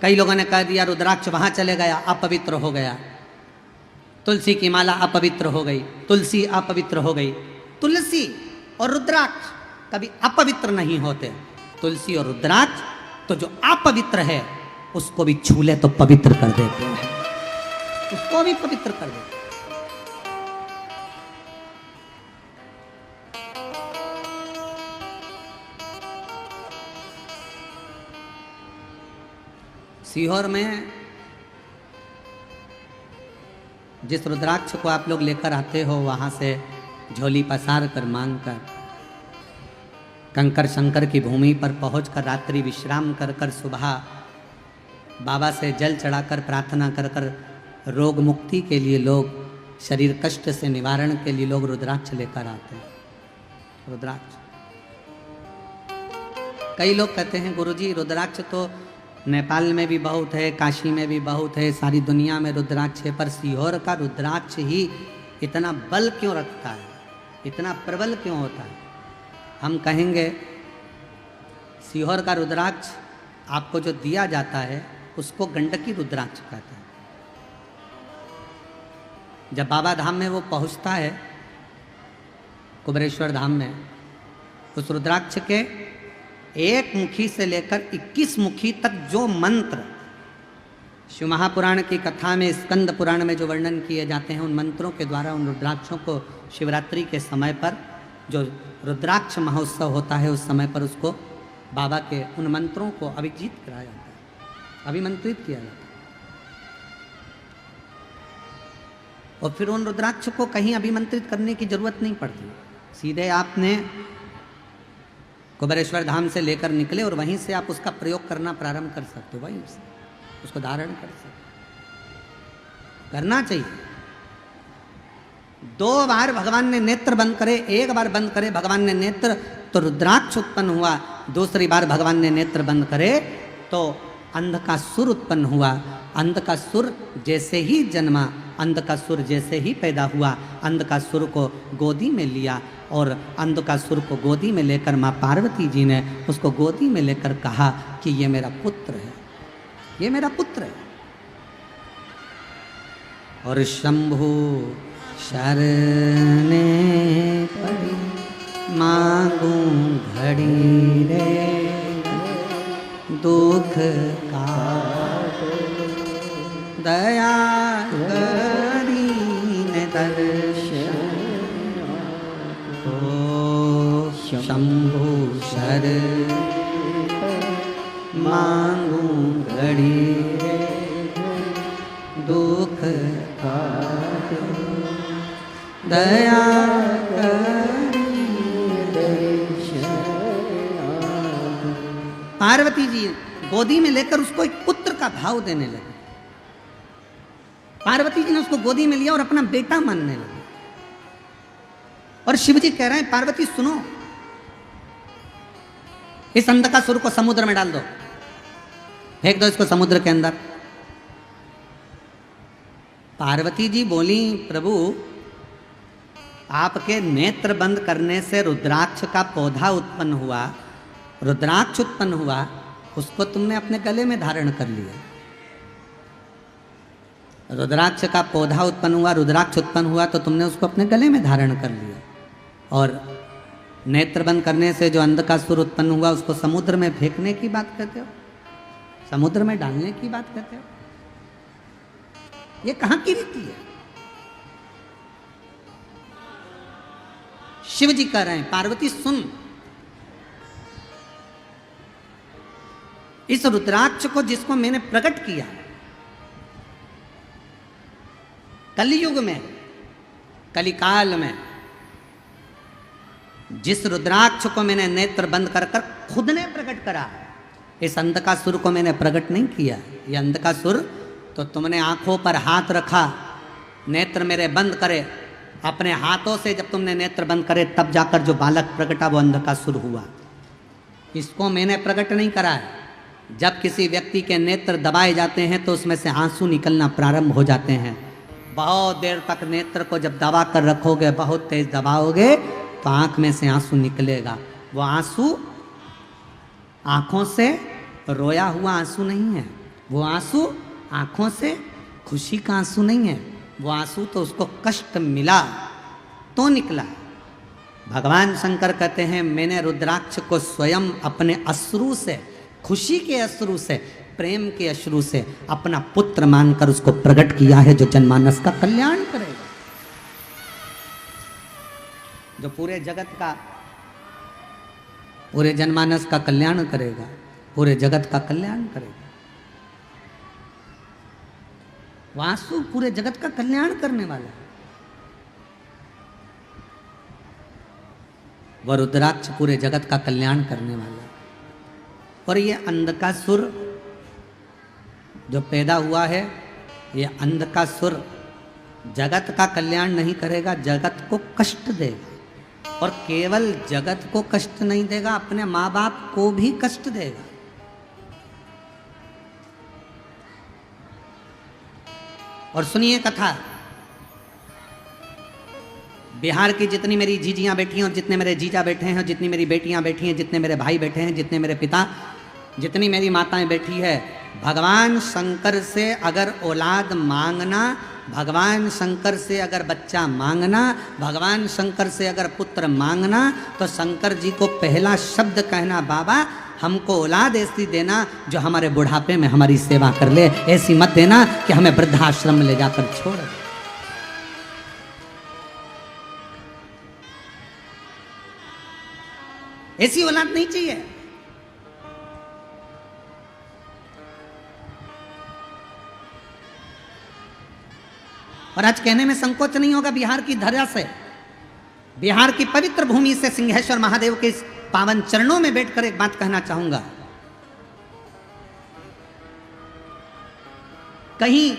कई लोगों ने कह दिया रुद्राक्ष वहां चले गया, अपवित्र हो गया। तुलसी की माला अपवित्र हो गई, तुलसी अपवित्र हो गई। तुलसी और रुद्राक्ष कभी अपवित्र नहीं होते। तुलसी और रुद्राक्ष तो जो अपवित्र है उसको भी छू ले तो पवित्र कर देते हैं, उसको भी पवित्र कर देते हैं। सीहोर में जिस रुद्राक्ष को आप लोग लेकर आते हो, वहां से झोली पसार कर, मांग कर, कंकर शंकर की भूमि पर पहुंचकर रात्रि विश्राम कर कर सुबह बाबा से जल चढ़ाकर प्रार्थना कर कर रोग मुक्ति के लिए लोग, शरीर कष्ट से निवारण के लिए लोग रुद्राक्ष लेकर आते हैं। रुद्राक्ष, कई लोग कहते हैं गुरुजी रुद्राक्ष तो नेपाल में भी बहुत है, काशी में भी बहुत है, सारी दुनिया में रुद्राक्ष है, पर सीहोर का रुद्राक्ष ही इतना बल क्यों रखता है, इतना प्रबल क्यों होता है? हम कहेंगे सीहोर का रुद्राक्ष आपको जो दिया जाता है उसको गंडकी रुद्राक्ष कहता है। जब बाबा धाम में वो पहुंचता है, कुबरेश्वर धाम में, उस रुद्राक्ष के 1 मुखी से लेकर 21 मुखी तक जो मंत्र शिव महापुराण की कथा में, स्कंद पुराण में जो वर्णन किए जाते हैं, उन मंत्रों के द्वारा उन रुद्राक्षों को शिवरात्रि के समय पर जो रुद्राक्ष महोत्सव होता है, उस समय पर उसको बाबा के उन मंत्रों को अभिजीत कराया जाता है, अभिमंत्रित किया जाता है। और फिर उन रुद्राक्ष को कहीं अभिमंत्रित करने की जरूरत नहीं पड़ती, सीधे आपने कुबरेश्वर धाम से लेकर निकले और वहीं से आप उसका प्रयोग करना प्रारंभ कर सकते हो, वहीं से उसको धारण कर सकते, करना चाहिए। 2 बार भगवान ने नेत्र बंद करे, 1 बार बंद करे भगवान ने नेत्र तो रुद्राक्ष उत्पन्न हुआ, दूसरी बार भगवान ने नेत्र बंद करे तो अंधकासुर उत्पन्न हुआ। अंधकासुर जैसे ही जन्मा, अंधकासुर जैसे ही पैदा हुआ, अंधकासुर को गोदी में लिया और अंधकासुर को गोदी में लेकर माँ पार्वती जी ने उसको गोदी में लेकर कहा कि ये मेरा पुत्र है, ये मेरा पुत्र है। और शंभु शरणे पड़ी मांगू घड़ी रे, दुख का दया करीन दर्शन हो। शंभु शर मांगू घड़ी रे, दुख का दया पार्वती जी गोदी में लेकर उसको एक पुत्र का भाव देने लगे। पार्वती जी ने उसको गोदी में लिया और अपना बेटा मानने लगे। और शिव जी कह रहे हैं पार्वती सुनो, इस अंधकासुर को समुद्र में डाल दो, फेंक दो इसको समुद्र के अंदर। पार्वती जी बोली, प्रभु आपके नेत्र बंद करने से रुद्राक्ष का पौधा उत्पन्न हुआ, रुद्राक्ष उत्पन्न हुआ, उसको तुमने अपने गले में धारण कर लिया। रुद्राक्ष का पौधा उत्पन्न हुआ, रुद्राक्ष उत्पन्न हुआ तो तुमने उसको अपने गले में धारण कर लिया। और नेत्र बंद करने से जो अंधकासुर उत्पन्न हुआ उसको समुद्र में फेंकने की बात करते हो, समुद्र में डालने की बात करते हो। ये कहां की रीति है? शिव जी कह रहे हैं, पार्वती सुन, इस रुद्राक्ष को जिसको मैंने प्रकट किया कलयुग में, कलिकाल में, जिस रुद्राक्ष को मैंने नेत्र बंद कर कर खुद ने प्रकट करा, इस अंधकासुर को मैंने प्रकट नहीं किया। ये अंधकासुर तो तुमने आंखों पर हाथ रखा, नेत्र मेरे बंद करे, अपने हाथों से जब तुमने नेत्र बंद करे तब जाकर जो बालक प्रकटा वो अंधकासुर हुआ। इसको मैंने प्रकट नहीं करा है। जब किसी व्यक्ति के नेत्र दबाए जाते हैं तो उसमें से आंसू निकलना प्रारंभ हो जाते हैं। बहुत देर तक नेत्र को जब दबा कर रखोगे, बहुत तेज दबाओगे तो आंख में से आंसू निकलेगा। वो आंसू आंखों से रोया हुआ आंसू नहीं है, वो आंसू आंखों से खुशी का आंसू नहीं है, वो आंसू तो उसको कष्ट मिला तो निकला। भगवान शंकर कहते हैं, मैंने रुद्राक्ष को स्वयं अपने अश्रु से, खुशी के अश्रु से, प्रेम के अश्रु से अपना पुत्र मानकर उसको प्रकट किया है, जो जनमानस का कल्याण करेगा, जो पूरे जगत का, पूरे जनमानस का कल्याण करेगा, पूरे जगत का कल्याण करेगा। वासु पूरे जगत का कल्याण करने वाला है। वह रुद्राक्ष पूरे जगत का कल्याण करने वाला है। और ये अंधकासुर जो पैदा हुआ है, ये अंधकासुर जगत का कल्याण नहीं करेगा, जगत को कष्ट देगा। और केवल जगत को कष्ट नहीं देगा, अपने माँ बाप को भी कष्ट देगा। और सुनिए कथा, बिहार की जितनी मेरी जीजियां बैठी हैं और जितने मेरे जीजा बैठे हैं, जितनी मेरी बेटियां बैठी हैं, जितने मेरे भाई बैठे हैं, जितने मेरे पिता, जितनी मेरी माताएं बैठी है, भगवान शंकर से अगर औलाद मांगना, भगवान शंकर से अगर बच्चा मांगना, भगवान शंकर से अगर पुत्र मांगना, तो शंकर जी को पहला शब्द कहना, बाबा हमको औलाद ऐसी देना जो हमारे बुढ़ापे में हमारी सेवा कर ले, ऐसी मत देना कि हमें वृद्धाश्रम में ले जाकर छोड़ दे। ऐसी औलाद नहीं चाहिए। और आज कहने में संकोच नहीं होगा, बिहार की धरा से, बिहार की पवित्र भूमि से सिंहेश्वर महादेव के इस पावन चरणों में बैठकर एक बात कहना चाहूंगा। कहीं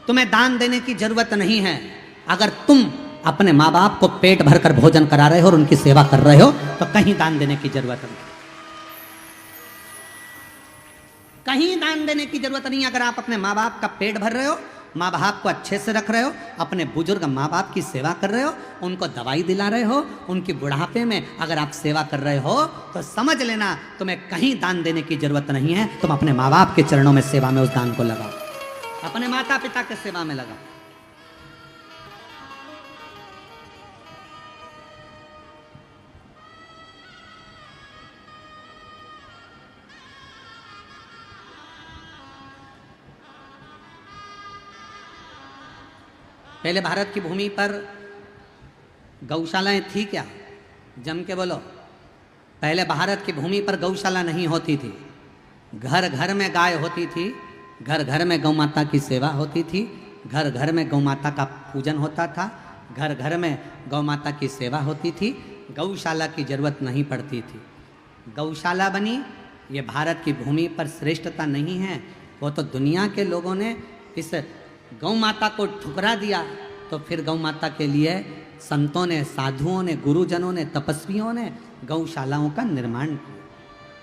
तुम्हें दान देने की जरूरत नहीं है। अगर तुम अपने माँ बाप को पेट भरकर भोजन करा रहे हो और उनकी सेवा कर रहे हो तो कहीं दान देने की जरूरत नहीं, कहीं दान देने की जरूरत नहीं। अगर आप अपने माँ बाप का पेट भर रहे हो, माँ बाप को अच्छे से रख रहे हो, अपने बुजुर्ग माँ बाप की सेवा कर रहे हो, उनको दवाई दिला रहे हो, उनकी बुढ़ापे में अगर आप सेवा कर रहे हो तो समझ लेना तुम्हें कहीं दान देने की जरूरत नहीं है। तुम अपने माँ बाप के चरणों में सेवा में उस दान को लगाओ, अपने माता पिता के सेवा में लगाओ। पहले भारत की भूमि पर गौशालाएं थी क्या? जम के बोलो। पहले भारत की भूमि पर गौशाला नहीं होती थी। घर घर में गाय होती थी, घर घर में गौ माता की सेवा होती थी, घर घर में गौ माता का पूजन होता था, घर घर में गौ माता की सेवा होती थी। गौशाला की जरूरत नहीं पड़ती थी। गौशाला बनी, ये भारत की भूमि पर श्रेष्ठता नहीं है, वो तो दुनिया के लोगों ने इस गौ माता को ठुकरा दिया। तो फिर गौ माता के लिए संतों ने, साधुओं ने, गुरुजनों ने, तपस्वियों ने गौशालाओं का निर्माण किया।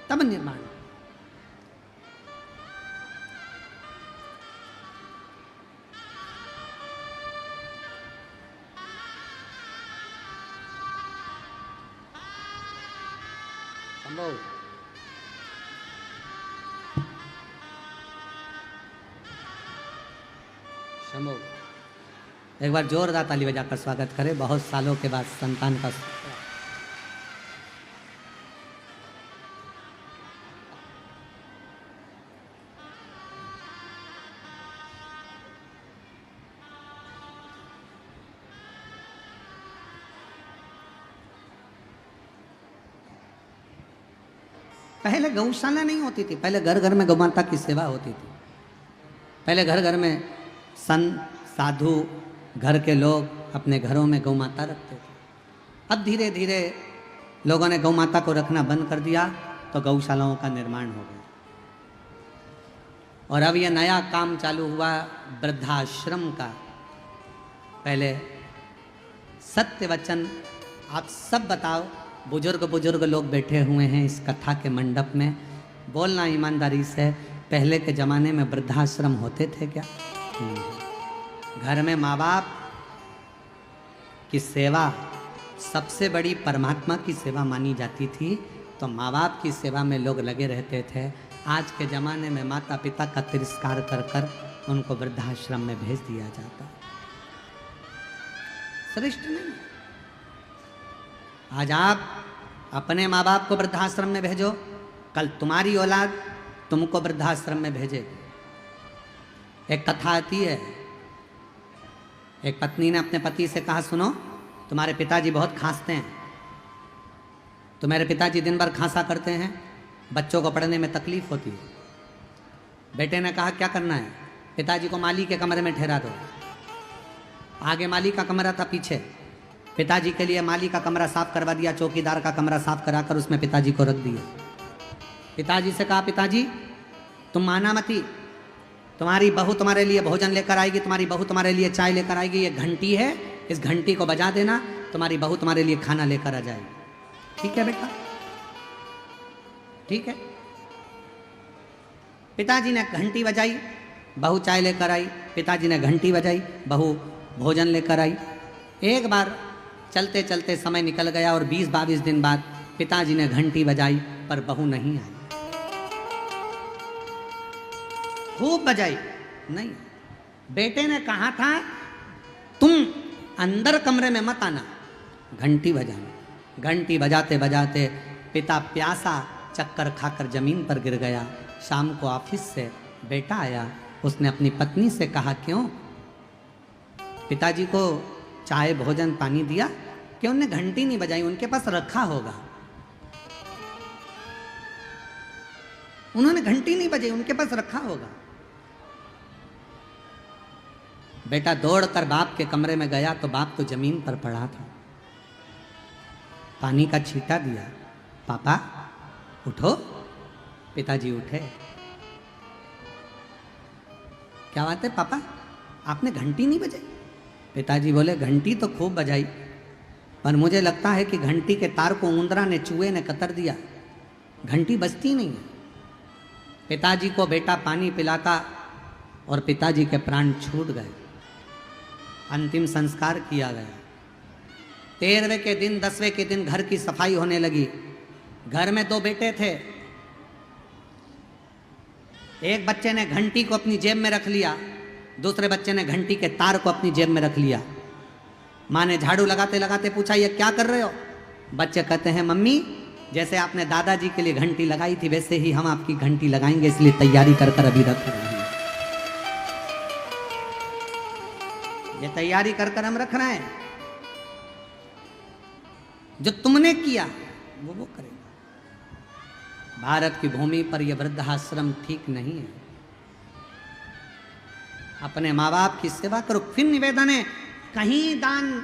तब निर्माण। संभव शंभो एक बार जोरदार ताली बजाकर स्वागत करें। बहुत सालों के बाद संतान का पहले गौशाला नहीं होती थी, पहले घर घर में गौमाता की सेवा होती थी। पहले घर घर में संत साधु घर के लोग अपने घरों में गौमाता रखते थे। अब धीरे धीरे लोगों ने गौमाता को रखना बंद कर दिया तो गौशालाओं का निर्माण हो गया। और अब यह नया काम चालू हुआ वृद्धाश्रम का। पहले सत्य वचन आप सब बताओ, बुजुर्ग लोग बैठे हुए हैं इस कथा के मंडप में, बोलना ईमानदारी से, पहले के ज़माने में वृद्धाश्रम होते थे क्या? घर में माँ बाप की सेवा सबसे बड़ी परमात्मा की सेवा मानी जाती थी, तो माँ बाप की सेवा में लोग लगे रहते थे। आज के ज़माने में माता पिता का तिरस्कार कर कर उनको वृद्धाश्रम में भेज दिया जाता। श्रेष्ठ नहीं। आज आप अपने माँ बाप को वृद्धाश्रम में भेजो, कल तुम्हारी औलाद तुमको वृद्धाश्रम में भेजेगी। एक कथा आती है, एक पत्नी ने अपने पति से कहा, सुनो तुम्हारे पिताजी बहुत खांसते हैं, तो मेरे पिताजी दिन भर खांसा करते हैं, बच्चों को पढ़ने में तकलीफ होती है। बेटे ने कहा क्या करना है? पिताजी को माली के कमरे में ठहरा दो। आगे माली का कमरा था, पीछे पिताजी के लिए माली का कमरा साफ करवा दिया, चौकीदार का कमरा साफ कराकर उसमें पिताजी को रख दिया। पिताजी से कहा, पिताजी तुम माना मती, तुम्हारी बहू तुम्हारे लिए भोजन लेकर आएगी, तुम्हारी बहू तुम्हारे लिए चाय लेकर आएगी, ये घंटी है, इस घंटी को बजा देना, तुम्हारी बहू तुम्हारे लिए खाना लेकर आ जाएगी। ठीक है बेटा, ठीक है। पिताजी ने घंटी बजाई, बहू चाय लेकर आई, पिताजी ने घंटी बजाई, बहू भोजन लेकर आई। एक बार चलते चलते समय निकल गया और 20-22 दिन बाद पिताजी ने घंटी बजाई पर बहू नहीं आई। खूब बजाई, नहीं। बेटे ने कहा था तुम अंदर कमरे में मत आना, घंटी बजाना। घंटी बजाते बजाते पिता प्यासा चक्कर खाकर जमीन पर गिर गया। शाम को ऑफिस से बेटा आया, उसने अपनी पत्नी से कहा, क्यों पिताजी को चाय भोजन पानी दिया, क्यों उन्होंने घंटी नहीं बजाई? उनके पास रखा होगा। उन्होंने घंटी नहीं बजाई, उनके पास रखा होगा। बेटा दौड़कर बाप के कमरे में गया तो बाप तो जमीन पर पड़ा था। पानी का छींटा दिया, पापा उठो। पिताजी उठे। क्या बात है पापा, आपने घंटी नहीं बजाई? पिताजी बोले, घंटी तो खूब बजाई, पर मुझे लगता है कि घंटी के तार को उंदरा ने, चूहे ने कतर दिया, घंटी बजती नहीं है। पिताजी को बेटा पानी पिलाता और पिताजी के प्राण छूट गए। अंतिम संस्कार किया गया। 13वें के दिन 10वें के दिन घर की सफाई होने लगी। घर में 2 बेटे थे। एक बच्चे ने घंटी को अपनी जेब में रख लिया, दूसरे बच्चे ने घंटी के तार को अपनी जेब में रख लिया। माँ ने झाड़ू लगाते लगाते पूछा, ये क्या कर रहे हो? बच्चे कहते हैं, मम्मी जैसे आपने दादाजी के लिए घंटी लगाई थी वैसे ही हम आपकी घंटी लगाएंगे, इसलिए तैयारी कर कर अभी रख रहे हैं। ये तैयारी कर कर हम रख रहे हैं। जो तुमने किया वो करेगा। भारत की भूमि पर यह वृद्धाश्रम ठीक नहीं है। अपने माँ बाप की सेवा करो। फिर निवेदन है, कहीं दान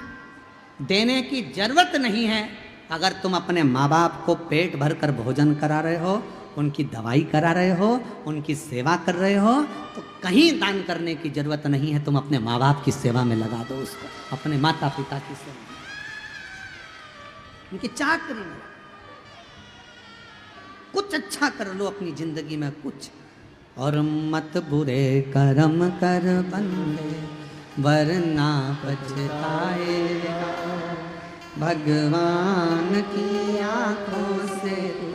देने की जरूरत नहीं है। अगर तुम अपने माँ बाप को पेट भर कर भोजन करा रहे हो, उनकी दवाई करा रहे हो, उनकी सेवा कर रहे हो, तो कहीं दान करने की जरूरत नहीं है। तुम अपने माँ बाप की सेवा में लगा दो उसको, अपने माता पिता की सेवा, उनकी चाकरी में। कुछ अच्छा कर लो अपनी जिंदगी में कुछ, और मत बुरे कर्म कर बंदे वरना पछताएगा, भगवान की आंखों से तू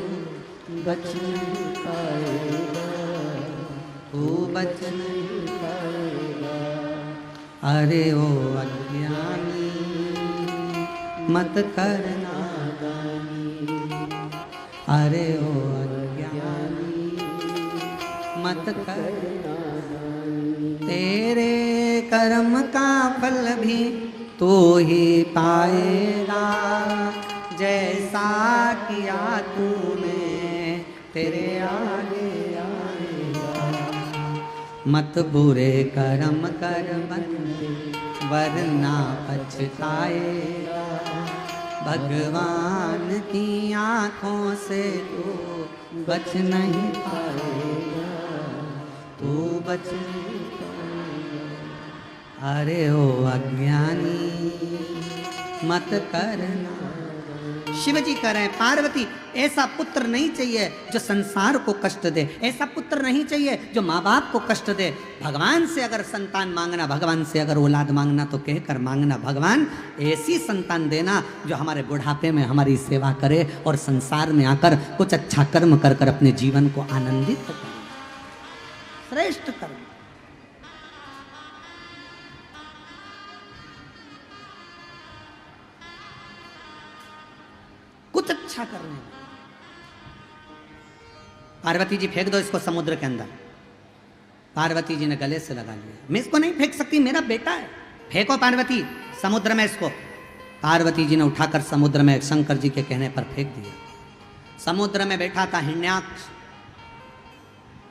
बच नहीं पाएगा, तू बच नहीं पाएगा। अरे ओ अज्ञानी मत करना दानी, अरे ओ अज्ञानी मत करना दानी, तेरे कर्म का फल भी तू ही पाएगा, जैसा किया तूने तेरे आगे आएगा। मत बुरे कर्म कर बंदे वरना पछताएगा, भगवान की आँखों से तू बच नहीं पाएगा, तू बच नहीं पाएगा। अरे ओ अज्ञानी मत करना। शिव जी कह रहे हैं पार्वती ऐसा पुत्र नहीं चाहिए जो संसार को कष्ट दे, ऐसा पुत्र नहीं चाहिए जो माँ बाप को कष्ट दे। भगवान से अगर संतान मांगना, भगवान से अगर औलाद मांगना तो कहकर मांगना, भगवान ऐसी संतान देना जो हमारे बुढ़ापे में हमारी सेवा करे और संसार में आकर कुछ अच्छा कर्म कर कर अपने जीवन को आनंदित करे, श्रेष्ठ कर्म। कुछ अच्छा करने में। पार्वती जी फेंक दो इसको समुद्र के अंदर। पार्वती जी ने गले से लगा लिया, मैं इसको नहीं फेंक सकती, मेरा बेटा है, फेंको पार्वती समुद्र में इसको। पार्वती जी ने उठाकर समुद्र में शंकर जी के कहने पर फेंक दिया। समुद्र में बैठा था हिरण्याक्ष,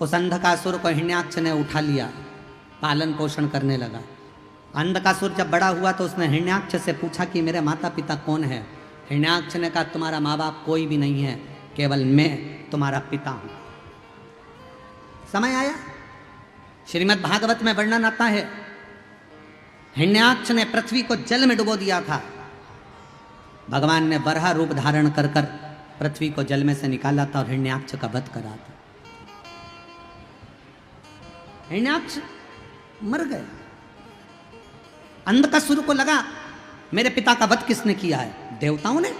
उस अंधकासुर को हिरण्याक्ष ने उठा लिया, पालन पोषण करने लगा। अंधकासुर जब बड़ा हुआ तो उसने हिरण्याक्ष से पूछा कि मेरे माता पिता कौन है। हिरण्याक्ष ने कहा तुम्हारा माँ बाप कोई भी नहीं है, केवल मैं तुम्हारा पिता हूं। समय आया, श्रीमद् भागवत में वर्णन आता है, हिरण्याक्ष ने पृथ्वी को जल में डुबो दिया था। भगवान ने बरहा रूप धारण कर कर पृथ्वी को जल में से निकाला था और हिरण्याक्ष का वध करा था। हिरण्याक्ष मर गया। अंधकासुर को लगा मेरे पिता का वध किसने किया है? देवताओं ने।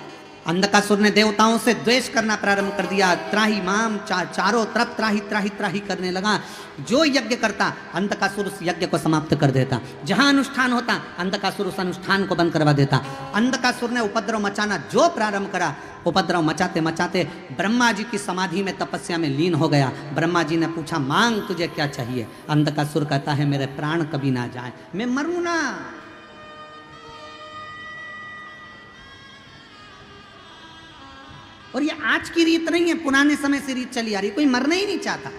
अंधकासुर ने देवताओं से द्वेष करना प्रारंभ कर दिया। त्राही माम, चारों तरफ त्राही त्राही त्राही करने लगा। जो यज्ञ करता अंधकासुर उस यज्ञ को समाप्त कर देता, जहां अनुष्ठान होता अंधकासुर उस अनुष्ठान को बंद करवा देता। अंधकासुर ने उपद्रव मचाना जो प्रारंभ करा, उपद्रव मचाते मचाते ब्रह्मा जी की समाधि में तपस्या में लीन हो गया। ब्रह्मा जी ने पूछा मांग तुझे क्या चाहिए? अंधकासुर कहता है मेरे प्राण कभी ना जाए, मैं मरूं ना। और ये आज की रीत नहीं है, पुराने समय से रीत चली आ रही, कोई मरना ही नहीं चाहता।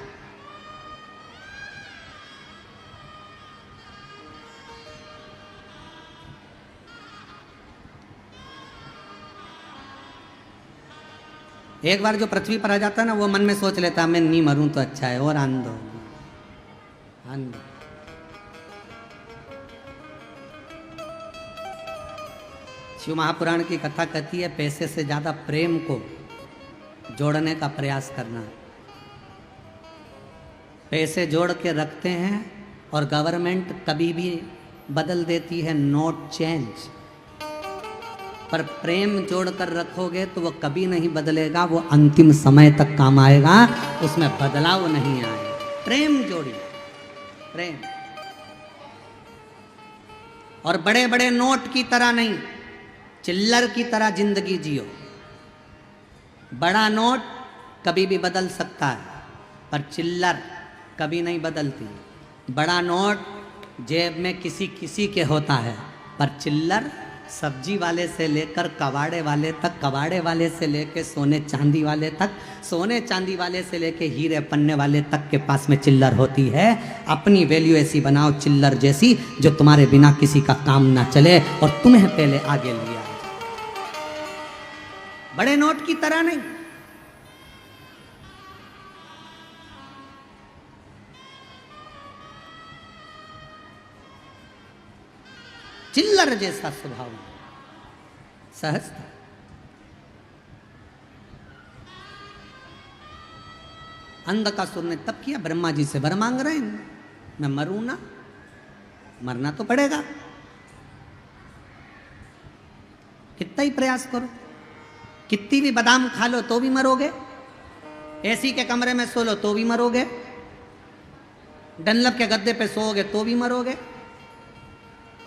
एक बार जो पृथ्वी पर आ जाता है ना, वो मन में सोच लेता मैं नहीं मरूं तो अच्छा है, और आन दो आन दो। शिव महापुराण की कथा कहती है पैसे से ज्यादा प्रेम को जोड़ने का प्रयास करना। पैसे जोड़ के रखते हैं और गवर्नमेंट कभी भी बदल देती है नोट चेंज, पर प्रेम जोड़ कर रखोगे तो वो कभी नहीं बदलेगा, वो अंतिम समय तक काम आएगा, उसमें बदलाव नहीं आएगा। प्रेम जोड़िए, प्रेम। और बड़े बड़े नोट की तरह नहीं, चिल्लर की तरह जिंदगी जियो। बड़ा नोट कभी भी बदल सकता है, पर चिल्लर कभी नहीं बदलती। बड़ा नोट जेब में किसी किसी के होता है, पर चिल्लर सब्जी वाले से लेकर कबाड़े वाले तक, कबाड़े वाले से लेकर सोने चांदी वाले तक, सोने चांदी वाले से लेकर हीरे पन्ने वाले तक के पास में चिल्लर होती है। अपनी वैल्यू ऐसी बनाओ चिल्लर जैसी, जो तुम्हारे बिना किसी का काम ना चले और तुम्हें पहले आगे लिया। बड़े नोट की तरह नहीं। चिल्लर जैसा स्वभाव, सहजता। अंधकासुर ने तब किया, ब्रह्मा जी से वर मांग रहे हैं, मैं मरूं ना, मरना तो पड़ेगा, कितना ही प्रयास करो, कितनी भी बादाम खा लो तो भी मरोगे, एसी के कमरे में सो लो तो भी मरोगे, डनलप के गद्दे पे सोओगे तो भी मरोगे,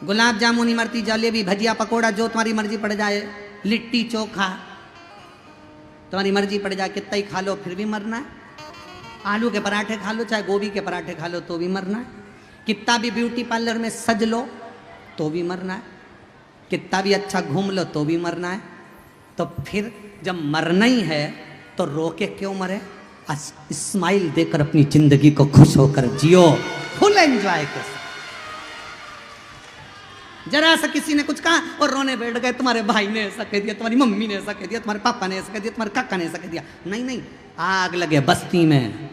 गुलाब जामुनी मरती, जलेबी भजिया पकोड़ा जो तुम्हारी मर्जी पड़ जाए, लिट्टी चोखा तुम्हारी मर्जी पड़ जाए, कितना ही खा लो फिर भी मरना है, आलू के पराठे खा लो चाहे गोभी के पराठे खा लो तो भी मरना है, कितना भी ब्यूटी पार्लर में सज लो तो भी मरना है, कितना भी अच्छा घूम लो तो भी मरना है। तो फिर जब मरना ही है तो रोके क्यों मरे, स्माइल देकर अपनी जिंदगी को खुश होकर जियो, फुल एंजॉय के साथ। जरा सा किसी ने कुछ कहा और रोने बैठ गए, तुम्हारे भाई ने ऐसा कह दिया, तुम्हारी मम्मी ने ऐसा कह दिया, तुम्हारे पापा ने ऐसा कह दिया, तुम्हारे काका ने ऐसा कह दिया, नहीं नहीं, आग लगे बस्ती में,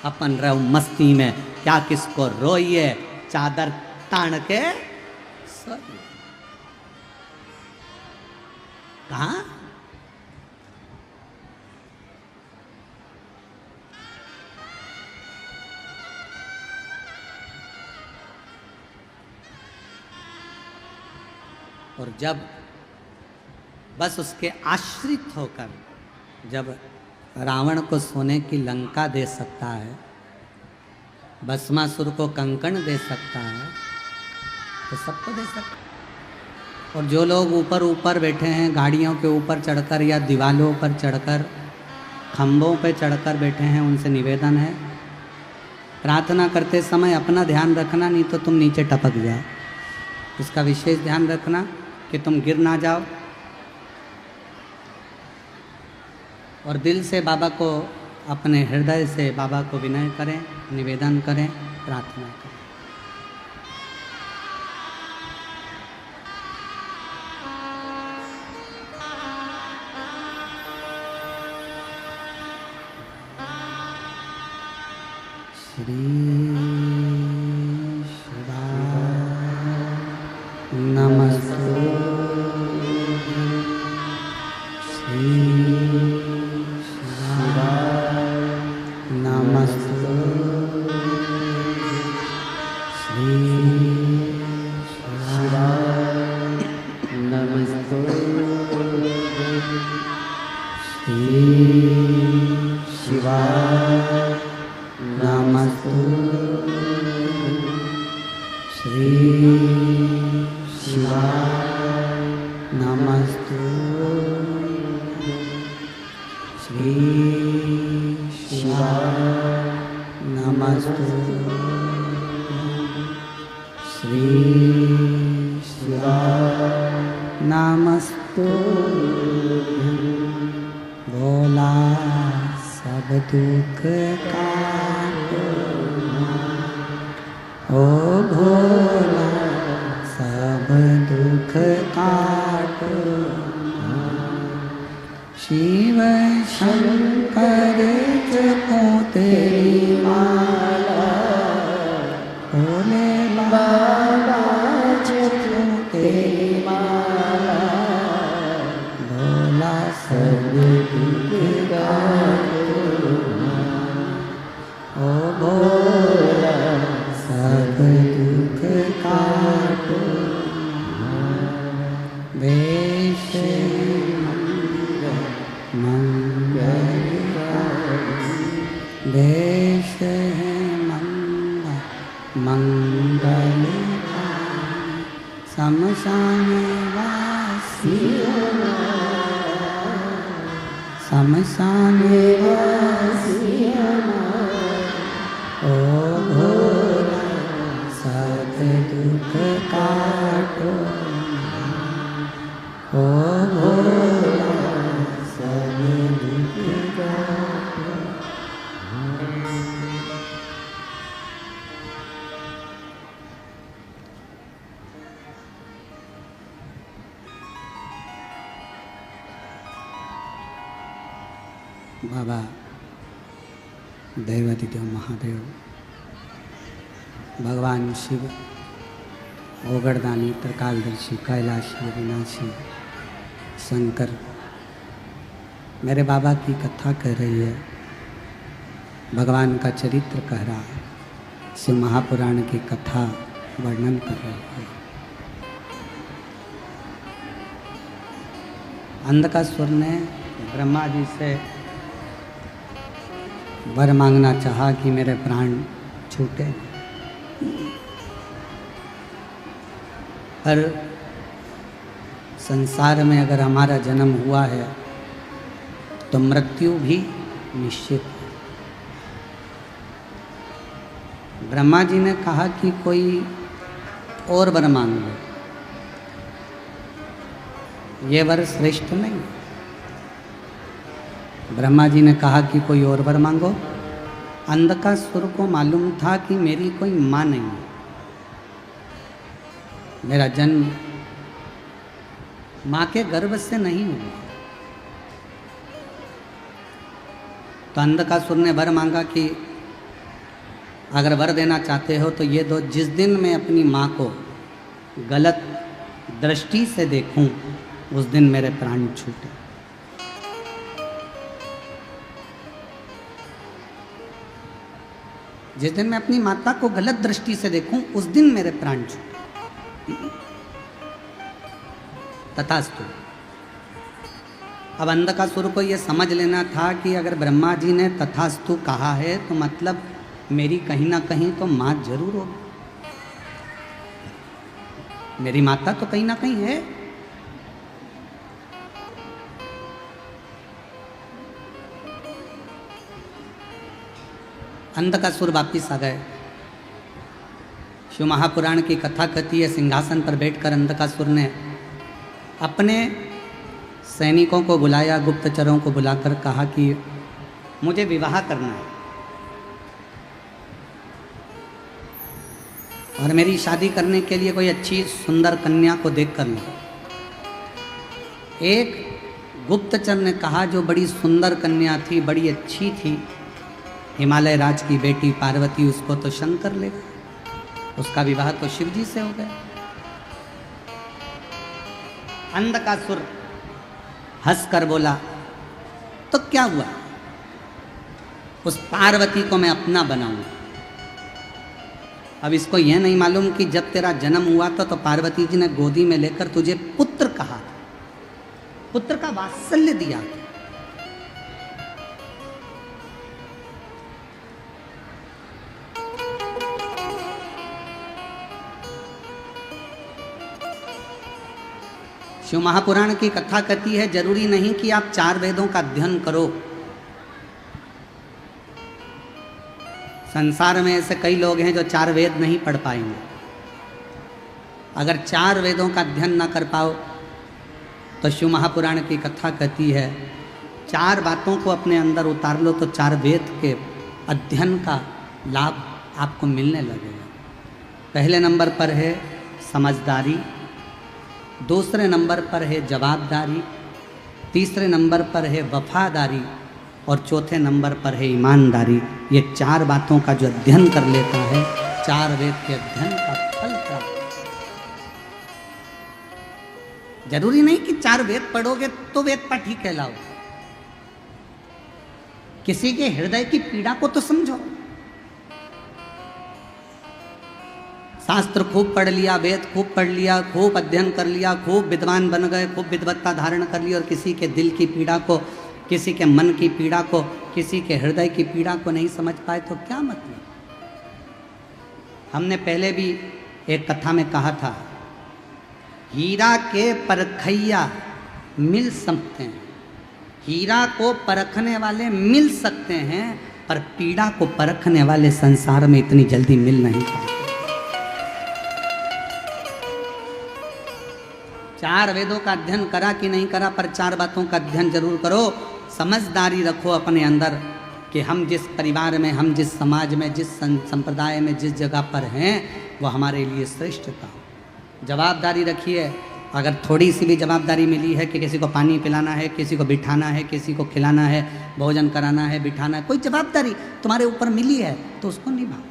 अपन रहो मस्ती में, क्या किसको रोइए, चादर तान के सोइए। कहा और जब बस उसके आश्रित होकर जब रावण को सोने की लंका दे सकता है, भस्मासुर को कंकण दे सकता है, तो सबको दे सकता है। और जो लोग ऊपर ऊपर बैठे हैं, गाड़ियों के ऊपर चढ़कर या दीवालों पर चढ़कर, खंभों पर चढ़कर बैठे हैं, उनसे निवेदन है, प्रार्थना करते समय अपना ध्यान रखना, नहीं तो तुम नीचे टपक जाओ। इसका विशेष ध्यान रखना कि तुम गिर ना जाओ। और दिल से बाबा को, अपने हृदय से बाबा को विनय करें, निवेदन करें, प्रार्थना करें। श्री नमस्ते श्री नमस्ते श्री नमस्ते श्री शिवाय नमस्ते श्री शिवाय नमस्ते श्री शिवाय नमस्ते श्री शिवाय नमस्ते। भोला सब दुख काटो, ओ भोला सब दुख काटो, शिव शंकर जपो तेरी माला, भोले बाबा जपो तेरी माला, भोला सब दुख काटो, ओ भोला सब दुख काटो। वेश मंगल देश है मंगल शमशान वासी, शमशान वासी, ओ भोला सब दुख काटो, ओ भोला सब दुख काटो। बाबा देवादिदेव महादेव, भगवान शिव, ओगरदानी, त्रिकालदर्शी, कैलाशी, विनाशी, शंकर मेरे बाबा की कथा कह रही है। भगवान का चरित्र कह रहा है, शिव महापुराण की कथा वर्णन कर रहे हैं। अंधकासुर ने ब्रह्मा जी से वर मांगना चाहा कि मेरे प्राण छूटे, पर संसार में अगर हमारा जन्म हुआ है तो मृत्यु भी निश्चित है। ब्रह्मा जी ने कहा कि कोई और वर मांग लो, ये वर श्रेष्ठ नहीं। ब्रह्मा जी ने कहा कि कोई और वर मांगो। अंधकासुर को मालूम था कि मेरी कोई माँ नहीं है, मेरा जन्म माँ के गर्भ से नहीं हुआ। तो अंधकासुर ने वर मांगा कि अगर वर देना चाहते हो तो ये दो, जिस दिन मैं अपनी माँ को गलत दृष्टि से देखूं उस दिन मेरे प्राण छूटे। जिस दिन मैं अपनी माता को गलत दृष्टि से देखूं उस दिन मेरे प्राण छूटे। तथास्तु। अब अंधकासुर को यह समझ लेना था कि अगर ब्रह्मा जी ने तथास्तु कहा है तो मतलब मेरी कहीं ना कहीं तो माँ जरूर होगी, मेरी माता तो कहीं ना कहीं है। अंधकासुर वापिस आ गए। शिव महापुराण की कथा कहती है, सिंहासन पर बैठकर अंधकासुर ने अपने सैनिकों को बुलाया, गुप्तचरों को बुलाकर कहा कि मुझे विवाह करना है और मेरी शादी करने के लिए कोई अच्छी सुंदर कन्या को देख कर लो। एक गुप्तचर ने कहा जो बड़ी सुंदर कन्या थी, बड़ी अच्छी थी, हिमालय राज की बेटी पार्वती, उसको तो शंकर ले गए, उसका विवाह तो शिव जी से हो गया। अंधकासुर हंसकर बोला तो क्या हुआ, उस पार्वती को मैं अपना बनाऊंगा। अब इसको यह नहीं मालूम कि जब तेरा जन्म हुआ था तो पार्वती जी ने गोदी में लेकर तुझे पुत्र कहा था, पुत्र का वात्सल्य दिया था। शिव महापुराण की कथा कहती है जरूरी नहीं कि आप 4 वेदों का अध्ययन करो। संसार में ऐसे कई लोग हैं जो 4 वेद नहीं पढ़ पाएंगे। अगर 4 वेदों का अध्ययन ना कर पाओ तो शिव महापुराण की कथा कहती है 4 बातों को अपने अंदर उतार लो तो 4 वेद के अध्ययन का लाभ आपको मिलने लगेगा। पहले नंबर पर है समझदारी, दूसरे नंबर पर है जवाबदारी, तीसरे नंबर पर है वफादारी और चौथे नंबर पर है ईमानदारी। ये 4 बातों का जो अध्ययन कर लेता है 4 वेद के अध्ययन का फल प्राप्त। जरूरी नहीं कि 4 वेद पढ़ोगे तो वेद पाठी कहलाओ। किसी के हृदय की पीड़ा को तो समझो। शास्त्र खूब पढ़ लिया, वेद खूब पढ़ लिया, खूब अध्ययन कर लिया, खूब विद्वान बन गए, खूब विद्वत्ता धारण कर ली और किसी के दिल की पीड़ा को, किसी के मन की पीड़ा को, किसी के हृदय की पीड़ा को नहीं समझ पाए तो क्या मतलब। हमने पहले भी एक कथा में कहा था, हीरा के परखैया मिल सकते हैं, हीरा को परखने वाले मिल सकते हैं पर पीड़ा को परखने वाले संसार में इतनी जल्दी मिल नहीं पाते। 4 वेदों का अध्ययन करा कि नहीं करा पर 4 बातों का अध्ययन जरूर करो। समझदारी रखो अपने अंदर कि हम जिस परिवार में, हम जिस समाज में, जिस संप्रदाय में, जिस जगह पर हैं वो हमारे लिए श्रेष्ठता। जवाबदारी रखिए। अगर थोड़ी सी भी जवाबदारी मिली है कि किसी को पानी पिलाना है, किसी को बिठाना है, किसी को खिलाना है, भोजन कराना है, बिठाना है, कोई जवाबदारी तुम्हारे ऊपर मिली है तो उसको निभाओ,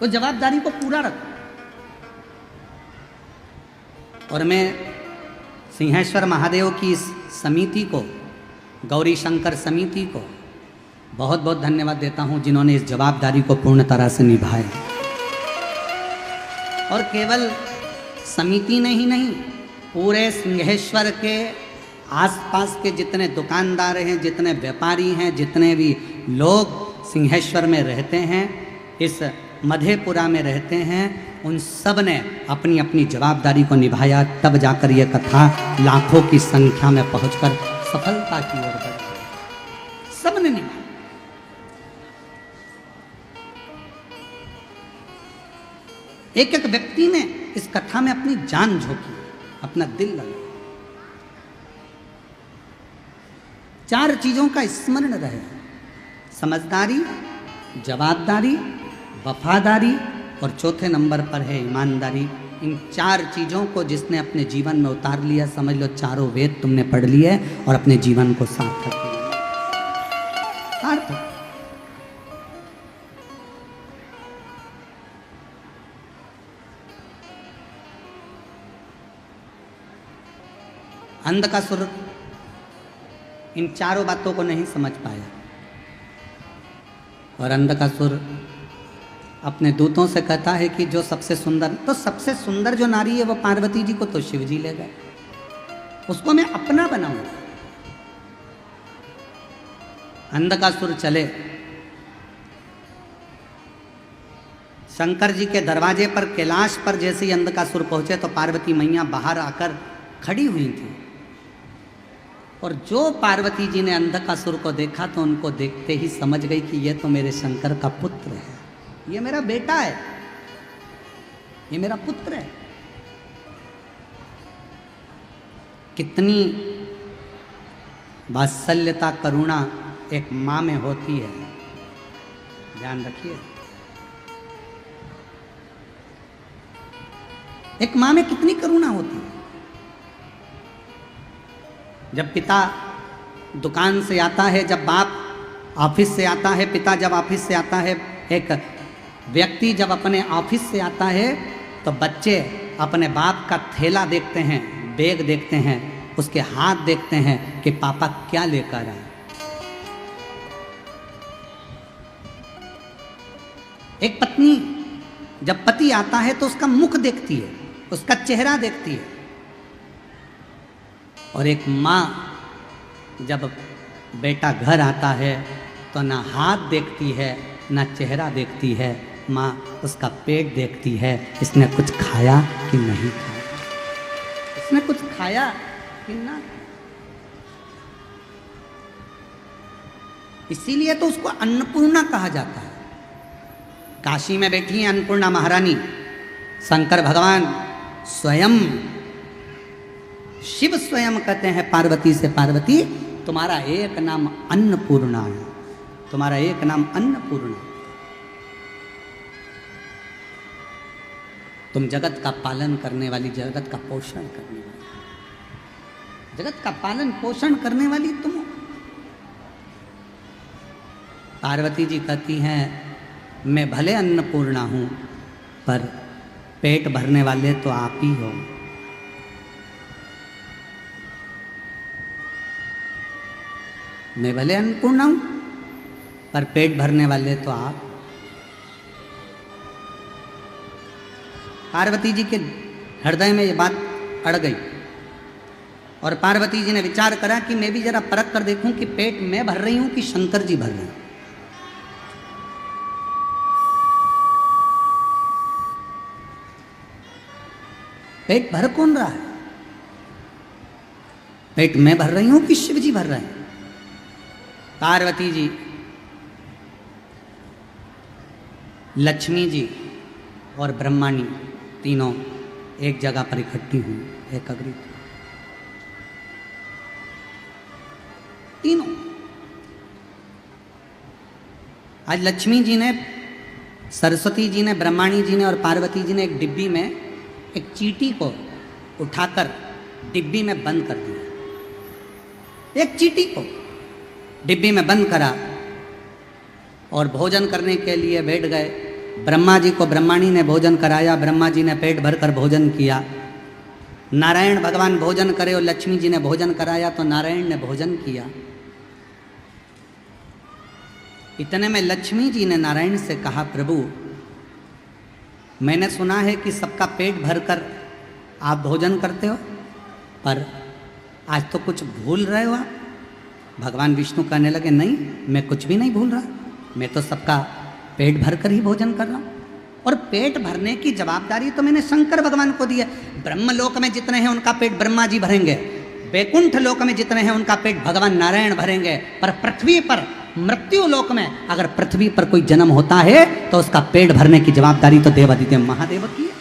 वो जवाबदारी को पूरा रखो। और मैं सिंहेश्वर महादेव की इस समिति को गौरी शंकर समिति को बहुत बहुत धन्यवाद देता हूँ, जिन्होंने इस जवाबदारी को पूर्ण तरह से निभाया। और केवल समिति ने ही नहीं, पूरे सिंहेश्वर के आसपास के जितने दुकानदार हैं, जितने व्यापारी हैं, जितने भी लोग सिंहेश्वर में रहते हैं, इस मधेपुरा में रहते हैं, उन सब ने अपनी अपनी जवाबदारी को निभाया। तब जाकर यह कथा लाखों की संख्या में पहुंचकर सफलता की ओर बढ़ी। सब ने निभाया। एक एक व्यक्ति ने इस कथा में अपनी जान झोंकी, अपना दिल लगाया। 4 चीजों का स्मरण रहे: समझदारी, जवाबदारी, वफादारी और चौथे नंबर पर है ईमानदारी। इन 4 चीजों को जिसने अपने जीवन में उतार लिया, समझ लो चारों वेद तुमने पढ़ लिए और अपने जीवन को सार्थक किया। सार्थक। अंधकासुर इन चारों बातों को नहीं समझ पाया और अंधकासुर अपने दूतों से कहता है कि जो सबसे सुंदर, तो सबसे सुंदर जो नारी है वो पार्वती जी को तो शिव जी ले गए, उसको मैं अपना बनाऊंगा। अंधकासुर चले, शंकर जी के दरवाजे पर, कैलाश पर जैसे ही अंधकासुर पहुंचे तो पार्वती मैया बाहर आकर खड़ी हुई थी। और जो पार्वती जी ने अंधकासुर को देखा तो उनको देखते ही समझ गई कि ये तो मेरे शंकर का पुत्र है, ये मेरा बेटा है, ये मेरा पुत्र है। कितनी वात्सल्यता, करुणा एक मां में होती है, ध्यान रखिए। एक मां में कितनी करुणा होती है। जब पिता दुकान से आता है, जब बाप ऑफिस से आता है, पिता जब ऑफिस से आता है, एक व्यक्ति जब अपने ऑफिस से आता है तो बच्चे अपने बाप का थैला देखते हैं, बैग देखते हैं, उसके हाथ देखते हैं कि पापा क्या लेकर आए। एक पत्नी जब पति आता है तो उसका मुख देखती है, उसका चेहरा देखती है। और एक माँ जब बेटा घर आता है तो ना हाथ देखती है, ना चेहरा देखती है, माँ उसका पेट देखती है, इसने कुछ खाया कि नहीं खाया, इसने कुछ खाया कि ना। इसीलिए तो उसको अन्नपूर्णा कहा जाता है। काशी में बैठी है अन्नपूर्णा महारानी, शंकर भगवान स्वयं, शिव स्वयं कहते हैं पार्वती से, पार्वती तुम्हारा एक नाम अन्नपूर्णा है, तुम्हारा एक नाम अन्नपूर्णा। तुम जगत का पालन करने वाली, जगत का पोषण करने वाली, जगत का पालन पोषण करने वाली तुम हो। पार्वती जी कहती हैं मैं भले अन्नपूर्णा हूं, पर पेट भरने वाले तो आप ही हो। मैं भले अन्नपूर्णा हूं, पर पेट भरने वाले तो आप। पार्वती जी के हृदय में ये बात अड़ गई और पार्वती जी ने विचार करा कि मैं भी जरा परख कर देखूं कि पेट मैं भर रही हूं कि शंकर जी भर रहे हैं। पेट भर कौन रहा है? पेट मैं भर रही हूं कि शिव जी भर रहे हैं? पार्वती जी, लक्ष्मी जी और ब्रह्माणी तीनों एक जगह पर इकट्ठी हुई, एकत्रित तीनों। आज लक्ष्मी जी ने, सरस्वती जी ने, ब्रह्माणी जी ने और पार्वती जी ने एक डिब्बी में एक चींटी को उठाकर डिब्बी में बंद कर दिया। एक चींटी को डिब्बी में बंद करा और भोजन करने के लिए बैठ गए। ब्रह्मा जी को ब्रह्माणी ने भोजन कराया, ब्रह्मा जी ने पेट भरकर भोजन किया। नारायण भगवान भोजन करे और लक्ष्मी जी ने भोजन कराया तो नारायण ने भोजन किया। इतने में लक्ष्मी जी ने नारायण से कहा, प्रभु मैंने सुना है कि सबका पेट भरकर आप भोजन करते हो, पर आज तो कुछ भूल रहे हो आप। भगवान विष्णु कहने लगे, नहीं मैं कुछ भी नहीं भूल रहा, मैं तो सबका पेट भरकर ही भोजन कर रहा हूँ। और पेट भरने की जवाबदारी तो मैंने शंकर भगवान को दी है। ब्रह्मलोक में जितने हैं उनका पेट ब्रह्मा जी भरेंगे, वैकुंठ लोक में जितने हैं उनका पेट भगवान नारायण भरेंगे, पर पृथ्वी पर मृत्यु लोक में अगर पृथ्वी पर कोई जन्म होता है तो उसका पेट भरने की जवाबदारी तो देवादिदेव महादेव की है।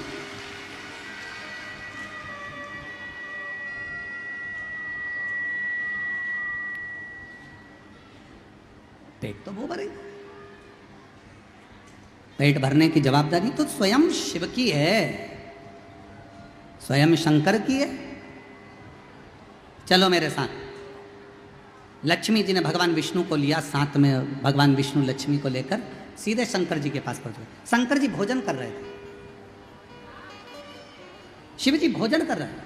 पेट तो वो भरेगा, पेट भरने की जवाबदारी तो स्वयं शिव की है, स्वयं शंकर की है। चलो मेरे साथ। लक्ष्मी जी ने भगवान विष्णु को लिया साथ में, भगवान विष्णु लक्ष्मी को लेकर सीधे शंकर जी के पास पहुंच गए। शंकर जी भोजन कर रहे थे, शिव जी भोजन कर रहे थे,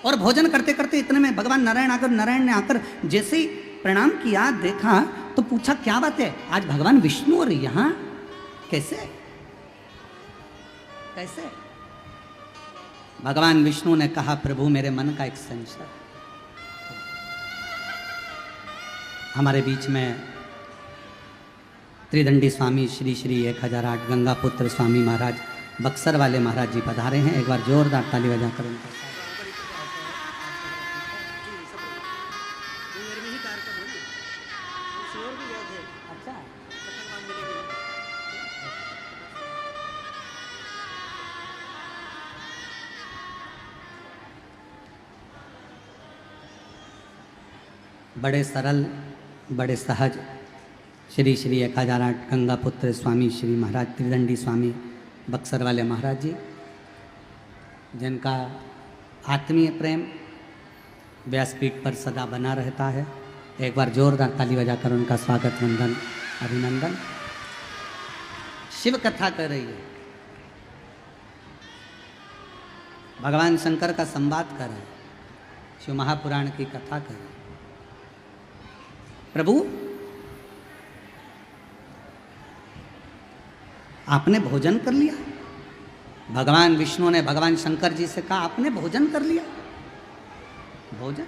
और भोजन करते करते इतने में भगवान नारायण ने आकर जैसे ही प्रणाम किया, देखा तो पूछा, क्या बात है आज भगवान विष्णु और यहां कैसे कैसे? भगवान विष्णु ने कहा, प्रभु मेरे मन का एक संशय, हमारे बीच में त्रिदंडी स्वामी श्री श्री 1008 गंगापुत्र स्वामी महाराज बक्सर वाले महाराज जी पधारे हैं। एक बार जोरदार ताली बजाकर उनका बड़े सरल बड़े सहज श्री श्री 1008 गंगापुत्र स्वामी श्री महाराज त्रिदंडी स्वामी बक्सर वाले महाराज जी, जिनका आत्मीय प्रेम व्यासपीठ पर सदा बना रहता है। एक बार जोरदार ताली बजाकर उनका स्वागत वंदन अभिनंदन। शिव कथा कर रही है, भगवान शंकर का संवाद कर रहे हैं, शिव महापुराण की कथा कर रहे हैं। प्रभु आपने भोजन कर लिया? भगवान विष्णु ने भगवान शंकर जी से कहा, आपने भोजन कर लिया? भोजन?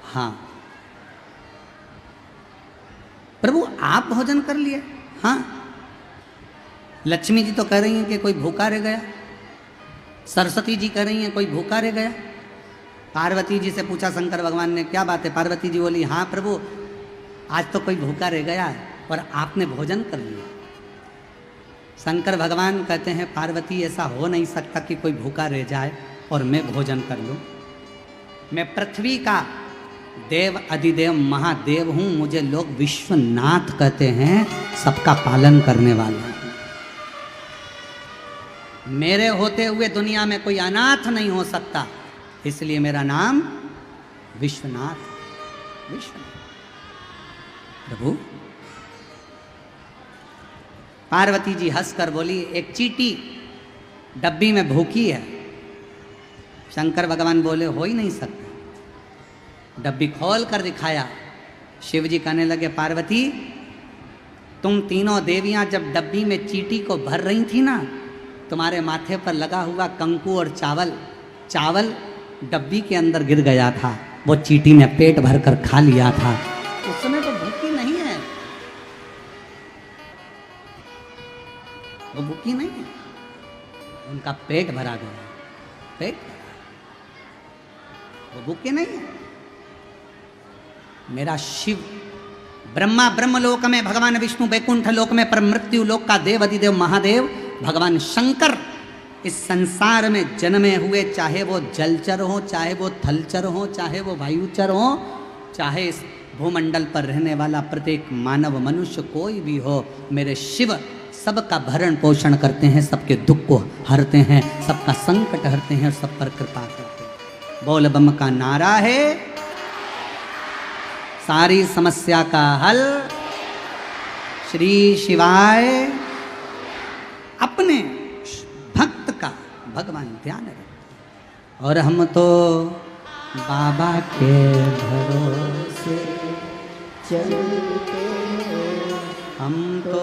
हाँ। प्रभु आप भोजन कर लिए? हाँ। लक्ष्मी जी तो कह रही हैं कि कोई भूखा रह गया, सरस्वती जी कह रही हैं कोई भूखा रह गया। पार्वती जी से पूछा शंकर भगवान ने, क्या बात है? पार्वती जी बोली, हाँ प्रभु आज तो कोई भूखा रह गया है, पर आपने भोजन कर लिया। शंकर भगवान कहते हैं, पार्वती ऐसा हो नहीं सकता कि कोई भूखा रह जाए और मैं भोजन कर लूं। मैं पृथ्वी का देव अधिदेव महादेव हूं, मुझे लोग विश्वनाथ कहते हैं, सबका पालन करने वाला हूं। मेरे होते हुए दुनिया में कोई अनाथ नहीं हो सकता, इसलिए मेरा नाम विश्वनाथ। विश्वनाथ प्रभु। पार्वती जी हंसकर बोली, एक चींटी डब्बी में भूखी है। शंकर भगवान बोले, हो ही नहीं सकता। डब्बी खोल कर दिखाया। शिव जी कहने लगे, पार्वती तुम तीनों देवियां जब डब्बी में चींटी को भर रही थी ना, तुम्हारे माथे पर लगा हुआ कंकु और चावल डब्बी के अंदर गिर गया था, वो चींटी ने पेट भरकर खा लिया था। उस समय तो भूखी नहीं है, वो भूखी नहीं है, उनका पेट भरा गया, पेट वो भूखे नहीं है। मेरा शिव ब्रह्मा ब्रह्मलोक में, भगवान विष्णु वैकुंठ लोक में, पर मृत्यु लोक का देव अधिदेव महादेव भगवान शंकर इस संसार में जन्मे हुए, चाहे वो जलचर हो, चाहे वो थलचर हो, चाहे वो वायुचर हो, चाहे इस भूमंडल पर रहने वाला प्रत्येक मानव मनुष्य कोई भी हो, मेरे शिव सबका भरण पोषण करते हैं, सबके दुख को हरते हैं, सबका संकट हरते हैं और सब पर कृपा करते हैं। बोल बम का नारा है, सारी समस्या का हल श्री शिवाय। अपने भक्त का भगवान ध्यान रखते, और हम तो बाबा के भरोसे चलते हम तो